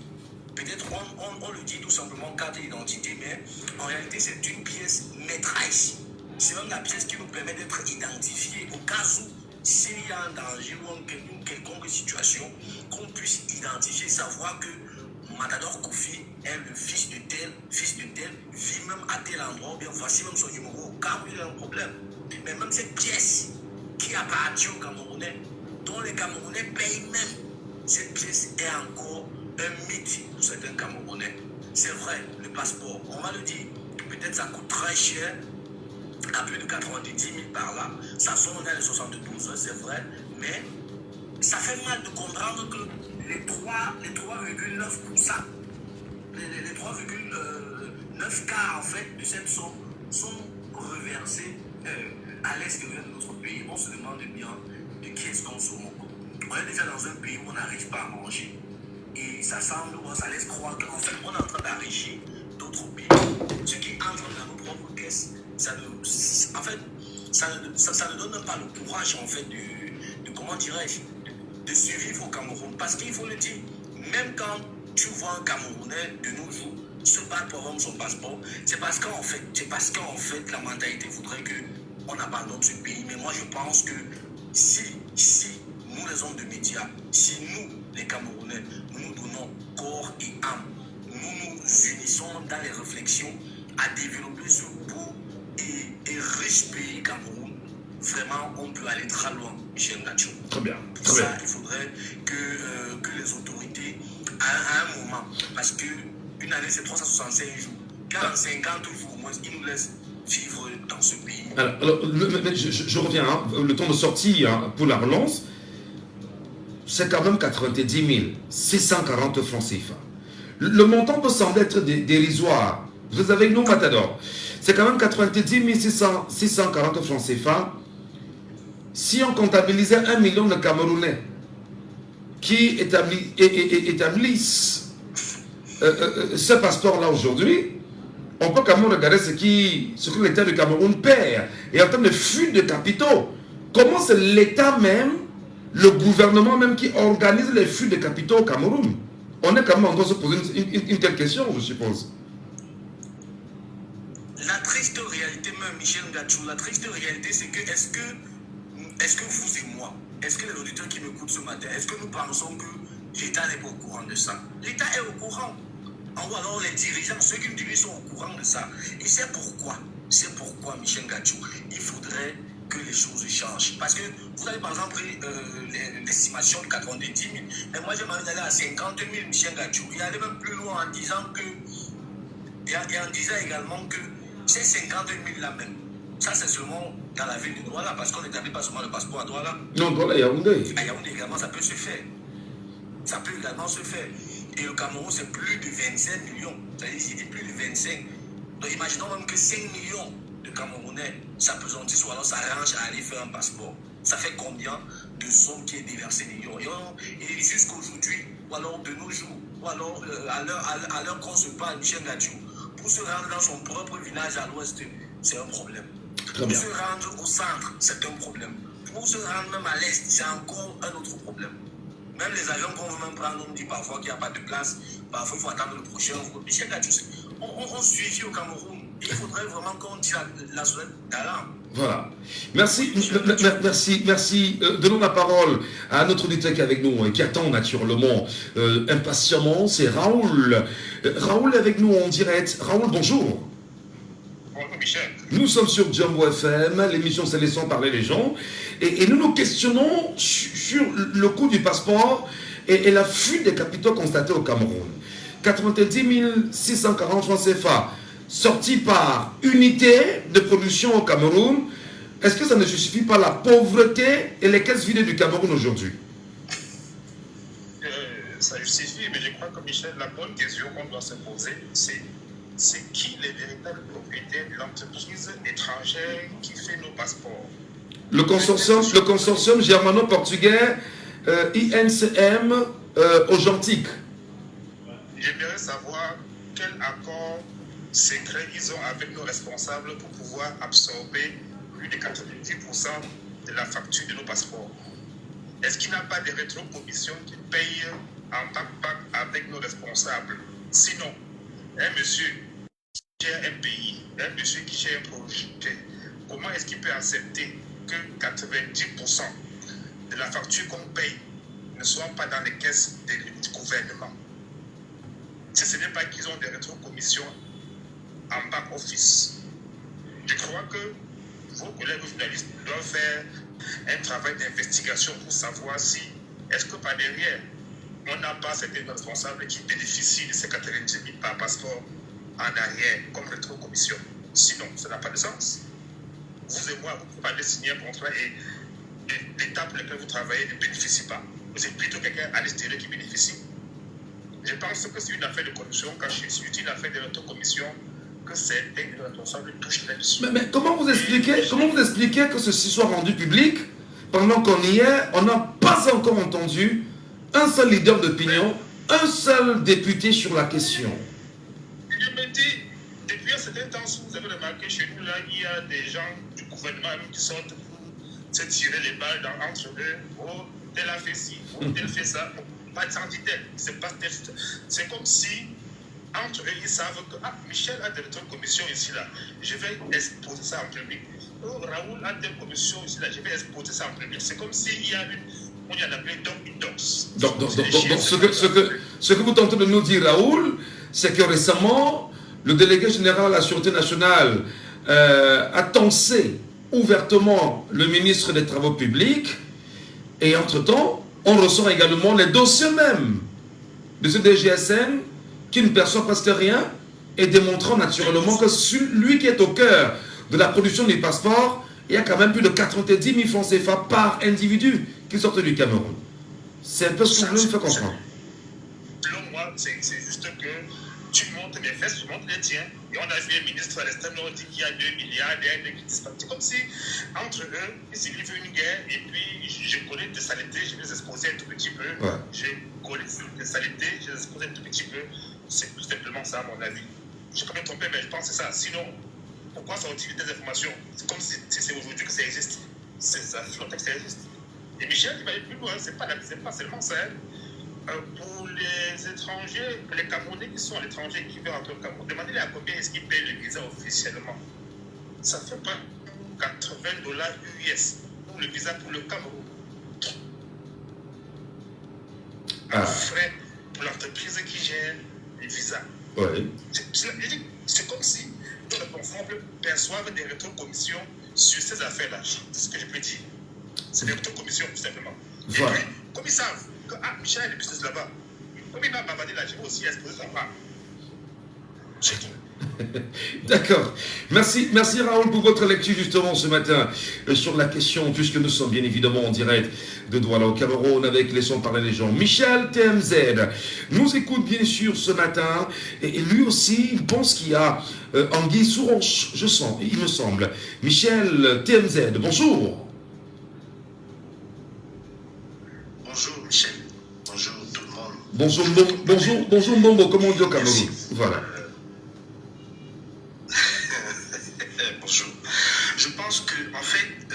Peut-être on le dit tout simplement carte d'identité, mais en réalité c'est une pièce maîtresse. C'est même la pièce qui nous permet d'être identifiés au cas où s'il y a un danger ou une quelconque situation, qu'on puisse identifier, savoir que Matador Kofi est le fils de tel, vit même à tel endroit, bien voici même son numéro au cas où il y a un problème. Mais même cette pièce qui appartient aux Camerounais, dont les Camerounais payent même, cette pièce est encore un mythe pour certains Camerounais. C'est vrai, le passeport, on va le dire, peut-être ça coûte très cher, à plus de 90 000 par là, ça sonne à les 72 heures, c'est vrai, mais ça fait mal de comprendre que les 3,9%, les 3,9 quarts en fait de cette somme sont reversés à l'extérieur de notre pays. On se demande bien de qui est-ce qu'on se moque. On est déjà dans un pays où on n'arrive pas à manger. Et ça semble, ça laisse croire qu'en fait, on est en train d'enrichir d'autres pays. Ce qui entre dans nos propres caisses, ça ne donne même pas le courage, en fait, de comment dirais-je, de survivre au Cameroun. Parce qu'il faut le dire, même quand tu vois un Camerounais de nos jours se battre pour avoir son passeport, c'est parce qu'en fait, la mentalité voudrait qu'on abandonne ce pays. Mais moi, je pense que si nous, les hommes de médias, si nous, les Camerounais, nous donnons corps et âme, nous unissons dans les réflexions à développer ce beau et riche pays Cameroun, vraiment, on peut aller très loin, Michel Ngacho. Très bien. Pour ça, il faudrait que les autorités, à un moment, parce qu'une année, c'est 365 jours, 50 jours au moins, ils nous laissent vivre dans ce pays. Alors je reviens, hein, le temps de sortie pour la relance, c'est quand même 90 640 francs CFA. Le montant peut sembler être dérisoire. Vous êtes avec nous, Matador. C'est quand même 90 640 francs CFA. Si on comptabilisait 1 million de Camerounais qui établissent ce passeport-là aujourd'hui, on peut quand même regarder ce que l'État du Cameroun perd. Et en termes de fuite de capitaux, comment c'est l'État même, le gouvernement même qui organise les fuites de capitaux au Cameroun? On est quand même en train de se poser une telle question, je suppose. La triste réalité même, Michel Ngacho, la triste réalité, c'est que est-ce que vous et moi, est-ce que les auditeurs qui m'écoutent ce matin, est-ce que nous pensons que l'État n'est pas au courant de ça? L'État est au courant. Ou alors les dirigeants, ceux qui nous dirigent sont au courant de ça. Et c'est pourquoi, Michel Ngacho, il faudrait que les choses changent. Parce que vous avez par exemple pris l'estimation de 90 000, mais moi j'ai envie d'aller à 50 000, Michel Ngacho. Il allait même plus loin en disant que, et en disant également que ces 50 000 là même, ça c'est seulement dans la ville de Douala, parce qu'on n'établit pas seulement le passeport à Douala. Non, Douala, Yaoundé. À Yaoundé également, ça peut se faire. Ça peut également se faire. Et le Cameroun, c'est plus de 25 millions. C'est-à-dire, j'ai dit plus de 25. Donc, imaginons même que 5 millions de Camerounais s'apesantissent ou alors s'arrangent à aller faire un passeport. Ça fait combien de sommes qui est déversée millions? Et jusqu'aujourd'hui, ou alors de nos jours, ou alors à l'heure qu'on se parle, Michel Ngacho, pour se rendre dans son propre village à l'ouest, c'est un problème. Pour se rendre au centre, c'est un problème. Pour se rendre même à l'est, c'est encore un autre problème. Même les avions qu'on veut même prendre, on nous dit parfois qu'il n'y a pas de place, parfois il faut attendre le prochain. Michel Ngacho, on suit au Cameroun. Il faudrait vraiment qu'on tire la sonnette d'alarme. Voilà. Merci. Donnons la parole à notre auditeur qui est avec nous et qui attend naturellement impatiemment. C'est Raoul. Raoul est avec nous en direct. Raoul, bonjour. Bonjour Michel. Nous sommes sur Djambo FM, l'émission c'est Laissons parler les gens. Et nous nous questionnons sur le coût du passeport et la fuite des capitaux constatée au Cameroun. 90 640 francs CFA sortis par unité de production au Cameroun. Est-ce que ça ne justifie pas la pauvreté et les caisses vidées du Cameroun aujourd'hui? Ça justifie, mais je crois que Michel, la bonne question qu'on doit se poser, c'est qui les véritables propriétaires de l'entreprise étrangère qui fait nos passeports? Le consortium germano-portugais INCM Augentique. J'aimerais savoir quel accord secret ils ont avec nos responsables pour pouvoir absorber plus de 90% de la facture de nos passeports. Est-ce qu'il n'y a pas de rétro-commissions qui payent en pack avec nos responsables? Sinon, un monsieur qui gère un pays, un monsieur qui gère un projet, comment est-ce qu'il peut accepter que 90% de la facture qu'on paye ne soit pas dans les caisses du gouvernement? Si ce n'est pas qu'ils ont des rétro-commissions en back-office. Je crois que vos collègues journalistes doivent faire un travail d'investigation pour savoir si, est-ce que par derrière, on n'a pas certains responsables qui bénéficient de ces 90 000 par passeport en arrière comme rétro-commission. Sinon, ça n'a pas de sens. Vous et moi, vous ne pouvez pas signer un contrat et l'État pour lequel vous travaillez ne bénéficie pas. Vous êtes plutôt quelqu'un à l'extérieur qui bénéficie. Je pense que c'est une affaire de corruption cachée, c'est une affaire de rétro-commission que certains responsables touchent là-dessus. Mais comment vous expliquez que ceci soit rendu public pendant qu'on y est, on n'a pas encore entendu un seul leader d'opinion, un seul député sur la question? Je me dis, depuis un certain temps, si vous avez remarqué chez nous, là, il y a des gens du gouvernement qui sortent pour se tirer les balles entre eux. Oh, tel a fait ci, oh, tel fait ça. Pas de sentité, c'est pas test. C'est comme si, entre eux, ils savent que Michel a des commissions ici, là. Je vais exposer ça en public. Oh, Raoul a des commissions ici, là. Je vais exposer ça en public. C'est comme s'il y a on y a appelé dog in dogs. Donc ce que vous tentez de nous dire, Raoul, c'est que récemment, le délégué général à la Sûreté nationale a tensé ouvertement le ministre des Travaux publics, et entre-temps, on ressort également les dossiers même de ce DGSN qui ne perçoit presque rien, et démontrant naturellement que celui qui est au cœur de la production du passeport, il y a quand même plus de 90 000 francs CFA par individu qui sortent du Cameroun. C'est un peu ce que je me fais comprendre. Selon moi, c'est juste que tu montes mes fesses, je monte les tiens. Et on a vu un ministre à l'extrême nord dit qu'il y a 2 milliards, qui disparaissent. C'est comme si, entre eux, s'il y avait une guerre, et puis je connais des saletés, je vais les exposer un tout petit peu. Ouais. Je connais des saletés, je les expose un tout petit peu. C'est tout simplement ça, à mon avis. Je peux me tromper, mais je pense que c'est ça. Sinon, pourquoi ça utilise des informations? C'est comme si c'est aujourd'hui que ça existe. Ça fait longtemps que ça existe. Et Michel, il va aller plus loin. C'est pas seulement ça. Pour les étrangers, les Camerounais qui sont à l'étranger, qui veulent rentrer au Cameroun, demandez-les à combien est-ce qu'ils payent le visa officiellement. Ça fait pas $80 US pour le visa pour le Cameroun. Un frais pour l'entreprise qui gère les visas. Ouais. C'est comme si tous les responsables perçoivent des rétrocommissions sur ces affaires-là. C'est ce que je peux dire. C'est des rétrocommissions, tout simplement. Voilà. Et puis, comme ils savent que Michel a le business là-bas, comme il m'a bavardé là, je vais aussi exposer ça là-bas. C'est tout. D'accord. Merci Raoul pour votre lecture justement ce matin sur la question, puisque nous sommes bien évidemment en direct de Douala au Cameroun avec Laissons parler les gens. Michel TMZ nous écoute bien sûr ce matin et lui aussi il pense qu'il y a anguille sous roche, je sens, il me semble. Michel TMZ, bonjour. Bonjour Michel, bonjour tout le monde. Bonjour Mbombo, comment on dit au Cameroun? Voilà. Bonjour. Je pense que, en fait,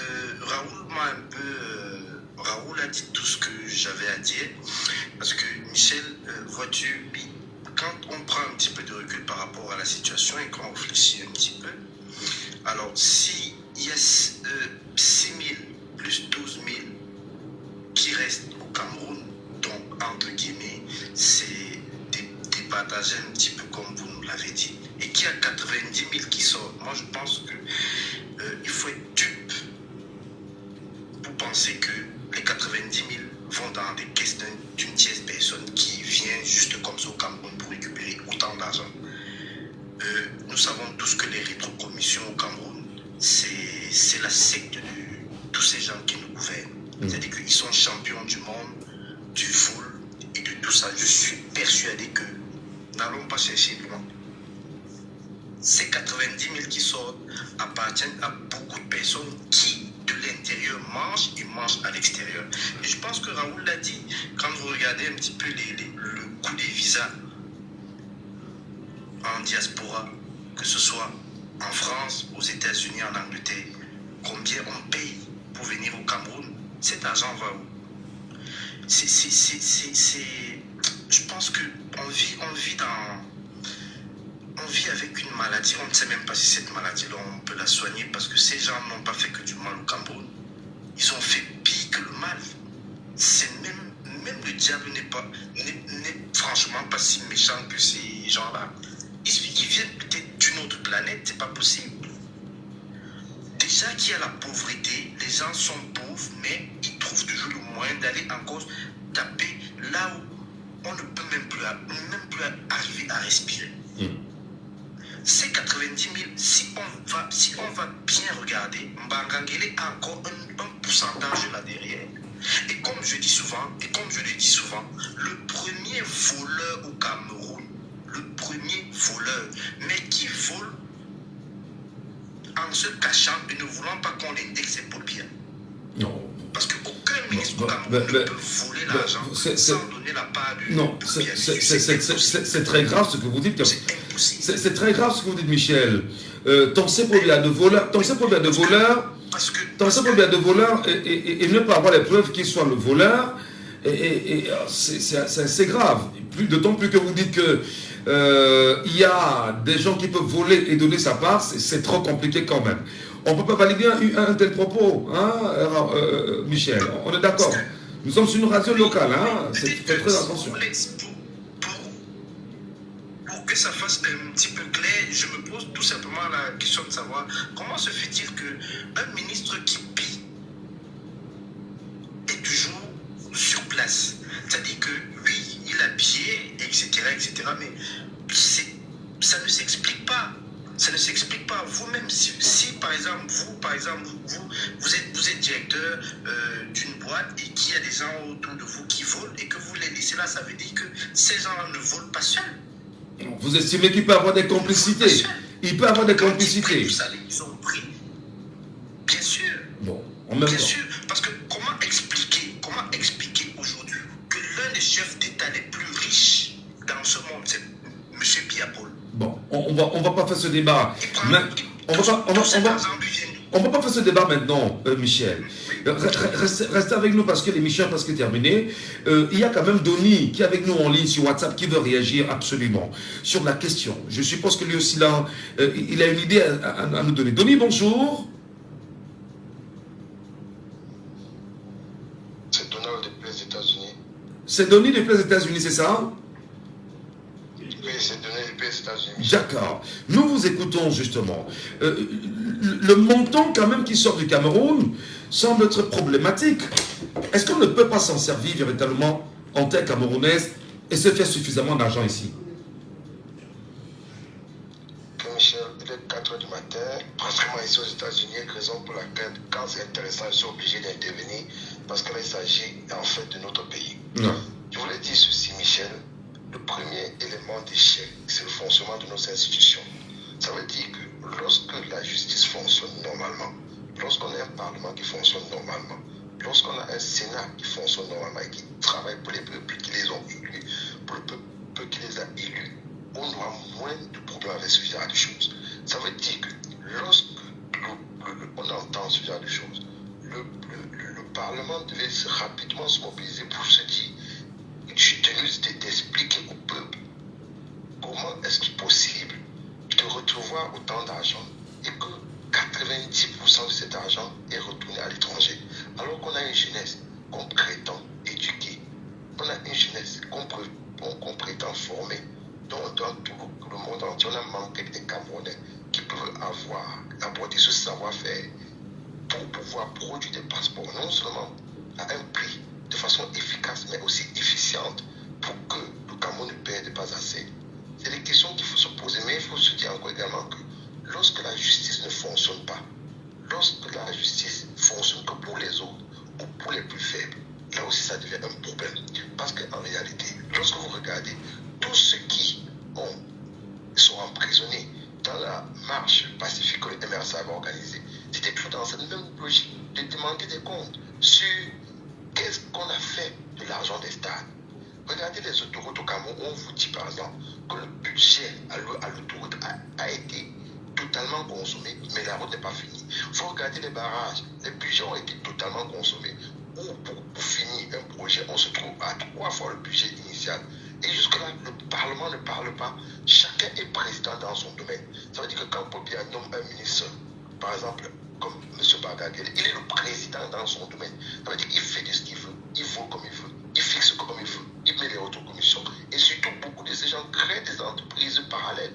Raoul a dit tout ce que j'avais à dire. Parce que, Michel, vois-tu, quand on prend un petit peu de recul par rapport à la situation et qu'on réfléchit un petit peu, alors, si il y a 6 000 plus 12 000 qui restent au Cameroun, donc, entre guillemets, c'est des partagés un petit peu comme vous nous l'avez dit, et qu'il y a 90 000 qui sortent. Moi, je pense que il faut être dupe pour penser que les 90 000 vont dans des caisses d'une tierce personne qui vient juste comme ça au Cameroun pour récupérer autant d'argent. Nous savons tous que les rétrocommissions au Cameroun, c'est la secte de tous ces gens qui nous gouvernent. C'est-à-dire qu'ils sont champions du monde, du vol et de tout ça. Je suis persuadé que n'allons pas chercher loin. Ces 90 000 qui sortent appartiennent à beaucoup de personnes qui, de l'intérieur, mangent et mangent à l'extérieur. Et je pense que Raoul l'a dit, quand vous regardez un petit peu le coût des visas en diaspora, que ce soit en France, aux États-Unis, en Angleterre, combien on paye pour venir au Cameroun, cet argent va où? Je pense qu'on vit avec une maladie, on ne sait même pas si cette maladie-là, on peut la soigner parce que ces gens n'ont pas fait que du mal au Cameroun. Ils ont fait pire que le mal. C'est même le diable n'est franchement pas si méchant que ces gens-là. Ils viennent peut-être d'une autre planète, c'est pas possible. Déjà qu'il y a la pauvreté, les gens sont pauvres, mais ils trouvent toujours le moyen d'aller encore taper là où on ne peut même plus arriver à respirer. Ces 90 000, si on va bien regarder, Mbangangele a encore un pourcentage là derrière. Et comme je dis souvent, le premier voleur au Cameroun, mais qui vole en se cachant et ne voulant pas qu'on l'indexe ses paupières. Non. Parce qu'aucun ministre au Cameroun ne peut voler l'argent sans donner la part du... Non, c'est très grave ce que vous dites. C'est très grave ce que vous dites, Michel. Tant c'est pour bien de voleurs, et ne pas avoir les preuves qu'il soit le voleur, c'est grave. D'autant plus que vous dites que il y a des gens qui peuvent voler et donner sa part, c'est trop compliqué quand même. On ne peut pas valider un tel propos, hein, Michel, on est d'accord. Nous sommes sur une radio locale, hein, faites très attention. Pour que ça fasse un petit peu clair, je me pose tout simplement la question de savoir comment se fait-il qu'un ministre qui pille est toujours sur place. C'est-à-dire que oui, il a pillé, etc., mais ça ne s'explique pas. Ça ne s'explique pas. Vous-même, si par exemple, vous êtes directeur d'une boîte et qu'il y a des gens autour de vous qui volent et que vous les laissez là, ça veut dire que ces gens-là ne volent pas seuls. Vous estimez qu'il peut y avoir des complicités? Il peut y avoir des complicités. Ils ont pris. Bien sûr. Bon, en même temps. Bien sûr. Parce que comment expliquer aujourd'hui que l'un des chefs d'État les plus riches dans ce monde, c'est M. Biapol? Bon, on va pas faire ce débat. On va pas faire ce débat maintenant, Michel. Restez avec nous parce que l'émission est presque terminée. Il y a quand même Donny qui est avec nous en ligne sur WhatsApp qui veut réagir absolument sur la question. Je suppose que lui aussi là, il a une idée à nous donner. Donny, bonjour. C'est Donny depuis les États-Unis. C'est Donny depuis les États-Unis, c'est ça? Oui, c'est Donny depuis les États-Unis. D'accord. Nous vous écoutons justement. Le montant quand même qui sort du Cameroun semble être problématique. Est-ce qu'on ne peut pas s'en servir véritablement en terre camerounaise et se faire suffisamment d'argent ici? Michel, il est 4 h du matin, pratiquement ici aux États-Unis, raison pour laquelle, quand c'est intéressant, je suis obligé d'intervenir parce que là, il s'agit en fait de notre pays. Non. Je voulais dire ceci, Michel. Le premier élément d'échec, c'est le fonctionnement de nos institutions. Ça veut dire que lorsque la justice fonctionne normalement, lorsqu'on a un Parlement qui fonctionne normalement, lorsqu'on a un Sénat qui fonctionne normalement et qui travaille pour les peuples qui les ont élus, pour le peuple qui les a élus, on aura moins de problèmes avec ce genre de choses. Ça veut dire que lorsque on entend ce genre de choses, le Parlement devait rapidement se mobiliser pour se dire, je suis tenu d'expliquer au peuple comment est-ce qu'il est possible de retrouver autant d'argent et que 90% de cet argent est retourné à l'étranger. Alors qu'on a une jeunesse qu'on prétend éduquer, on a une jeunesse qu'on prétend former, dont dans tout le monde entier, on a manqué des Camerounais qui peuvent apporter ce savoir-faire pour pouvoir produire des passeports, non seulement à un prix de façon efficace, mais aussi efficiente pour que le Cameroun ne perde pas assez. C'est des questions qu'il faut se poser, mais il faut se dire encore également que lorsque la justice ne fonctionne pas, lorsque la justice fonctionne que pour les autres ou pour les plus faibles, là aussi ça devient un problème. Parce qu'en réalité, lorsque vous regardez tous ceux qui sont emprisonnés dans la marche pacifique que le MRC avait organisée, c'était tout dans cette même logique de demander des comptes sur qu'est-ce qu'on a fait de l'argent des stades. Regardez les autoroutes au Cameroun, on vous dit par exemple que le budget à l'autoroute a été totalement consommé, mais la route n'est pas finie. Il faut regarder les barrages, les budgets ont été totalement consommés. Ou pour finir un projet, on se trouve à 3 fois le budget initial. Et jusque-là, le Parlement ne parle pas. Chacun est président dans son domaine. Ça veut dire que quand Popia nomme un ministre, par exemple, comme M. Bagagel, il est le président dans son domaine. Ça veut dire qu'il fait de ce qu'il veut, il vole comme il veut, il fixe comme il veut, il met les auto-commissions. Et surtout, beaucoup de ces gens créent des entreprises parallèles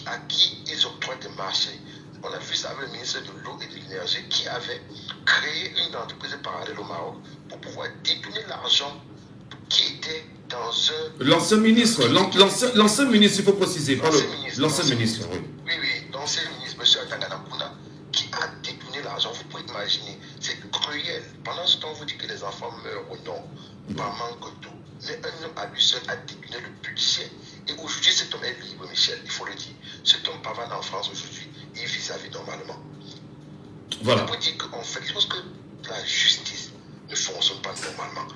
à qui ils octroient des marchés. On a vu ça avec le ministre de l'eau et de l'énergie qui avait créé une entreprise parallèle au Maroc pour pouvoir détourner l'argent qui était dans un... L'ancien ministre, l'ancien ministre, il faut préciser, pas l'ancien ministre, oui. Oui, l'ancien ministre, M. Atangana Kouna, qui a détourné l'argent, vous pouvez imaginer, c'est cruel. Pendant ce temps, vous dites que les enfants meurent ou non, par manque d'eau. Mais un homme à lui seul a détourné le budget. Et aujourd'hui, cet homme est libre, Michel, il faut le dire. Cet homme pavane en France aujourd'hui, il vit sa vie normalement. Voilà. On peut dire qu'en fait, lorsque la justice ne fonctionne pas normalement,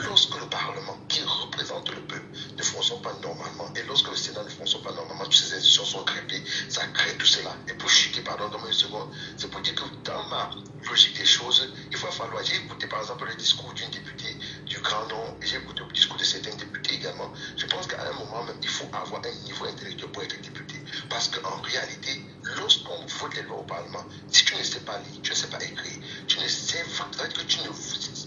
lorsque le Parlement, qui représente le peuple, ne fonctionne pas normalement, et lorsque le Sénat ne fonctionne pas normalement, toutes ces institutions sont crépées, ça crée tout cela. Et pour chuter, pardon, dans une seconde, c'est pour dire que dans ma logique des choses, il va falloir, j'ai écouté par exemple le discours d'une députée du Grand Nord, et j'ai écouté le discours de certains députés également. Je pense qu'à un moment même, il faut avoir un niveau intellectuel pour être député. Parce qu'en réalité, lorsqu'on vote les lois au Parlement, si tu ne sais pas lire, tu ne sais pas écrire, tu ne sais,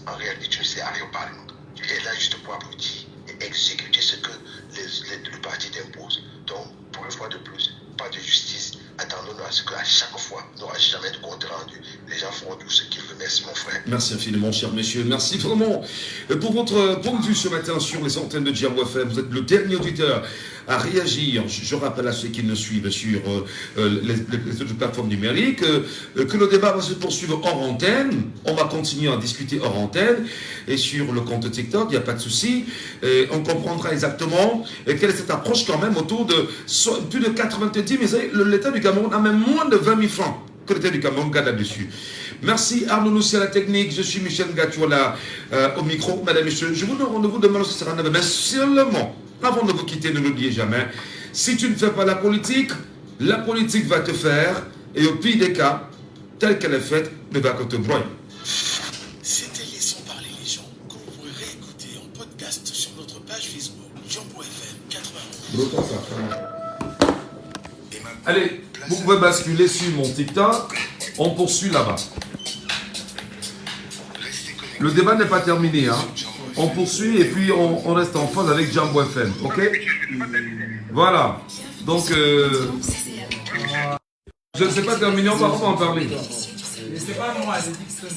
en réalité, tu ne sais rien au Parlement. Tu es là juste pour applaudir et exécuter ce que le parti t'impose. Donc, pour une fois de plus, pas de justice. Attendons-nous à ce qu'à chaque fois, il n'y aura jamais de compte rendu. Les gens feront tout ce qu'ils veulent. Merci, mon frère. Merci infiniment, cher monsieur. Merci vraiment pour votre point de vue ce matin sur les antennes de Djambo FM. Vous êtes le dernier auditeur à réagir. Je rappelle à ceux qui nous suivent sur les autres plateformes numériques que le débat va se poursuivre hors antenne. On va continuer à discuter hors antenne. Et sur le compte TikTok, il n'y a pas de souci. On comprendra exactement quelle est cette approche quand même autour de plus de 90, mais l'État du Cameroun a même moins de 20 000 francs que l'État du Cameroun garde là-dessus. Merci Arnaud Noussi à la technique, je suis Michel Gatouala au micro. Mesdames et messieurs, je vous donne rendez-vous demain, ce sera 9h. Mais seulement, avant de vous quitter, ne l'oubliez jamais, si tu ne fais pas la politique va te faire, et au pire des cas, telle qu'elle est faite, ne va que te broyer. C'était Laissons parler les gens, que vous pourrez réécouter en podcast sur notre page Facebook, Djambo FM 91. Allez, vous pouvez basculer sur mon TikTok, on poursuit là-bas. Le débat n'est pas terminé, hein. On poursuit et puis on reste en phase avec Djambo FM, ok? Voilà, donc je ne sais pas terminer, on va en parler. Mais c'est pas moi, c'est Dixon.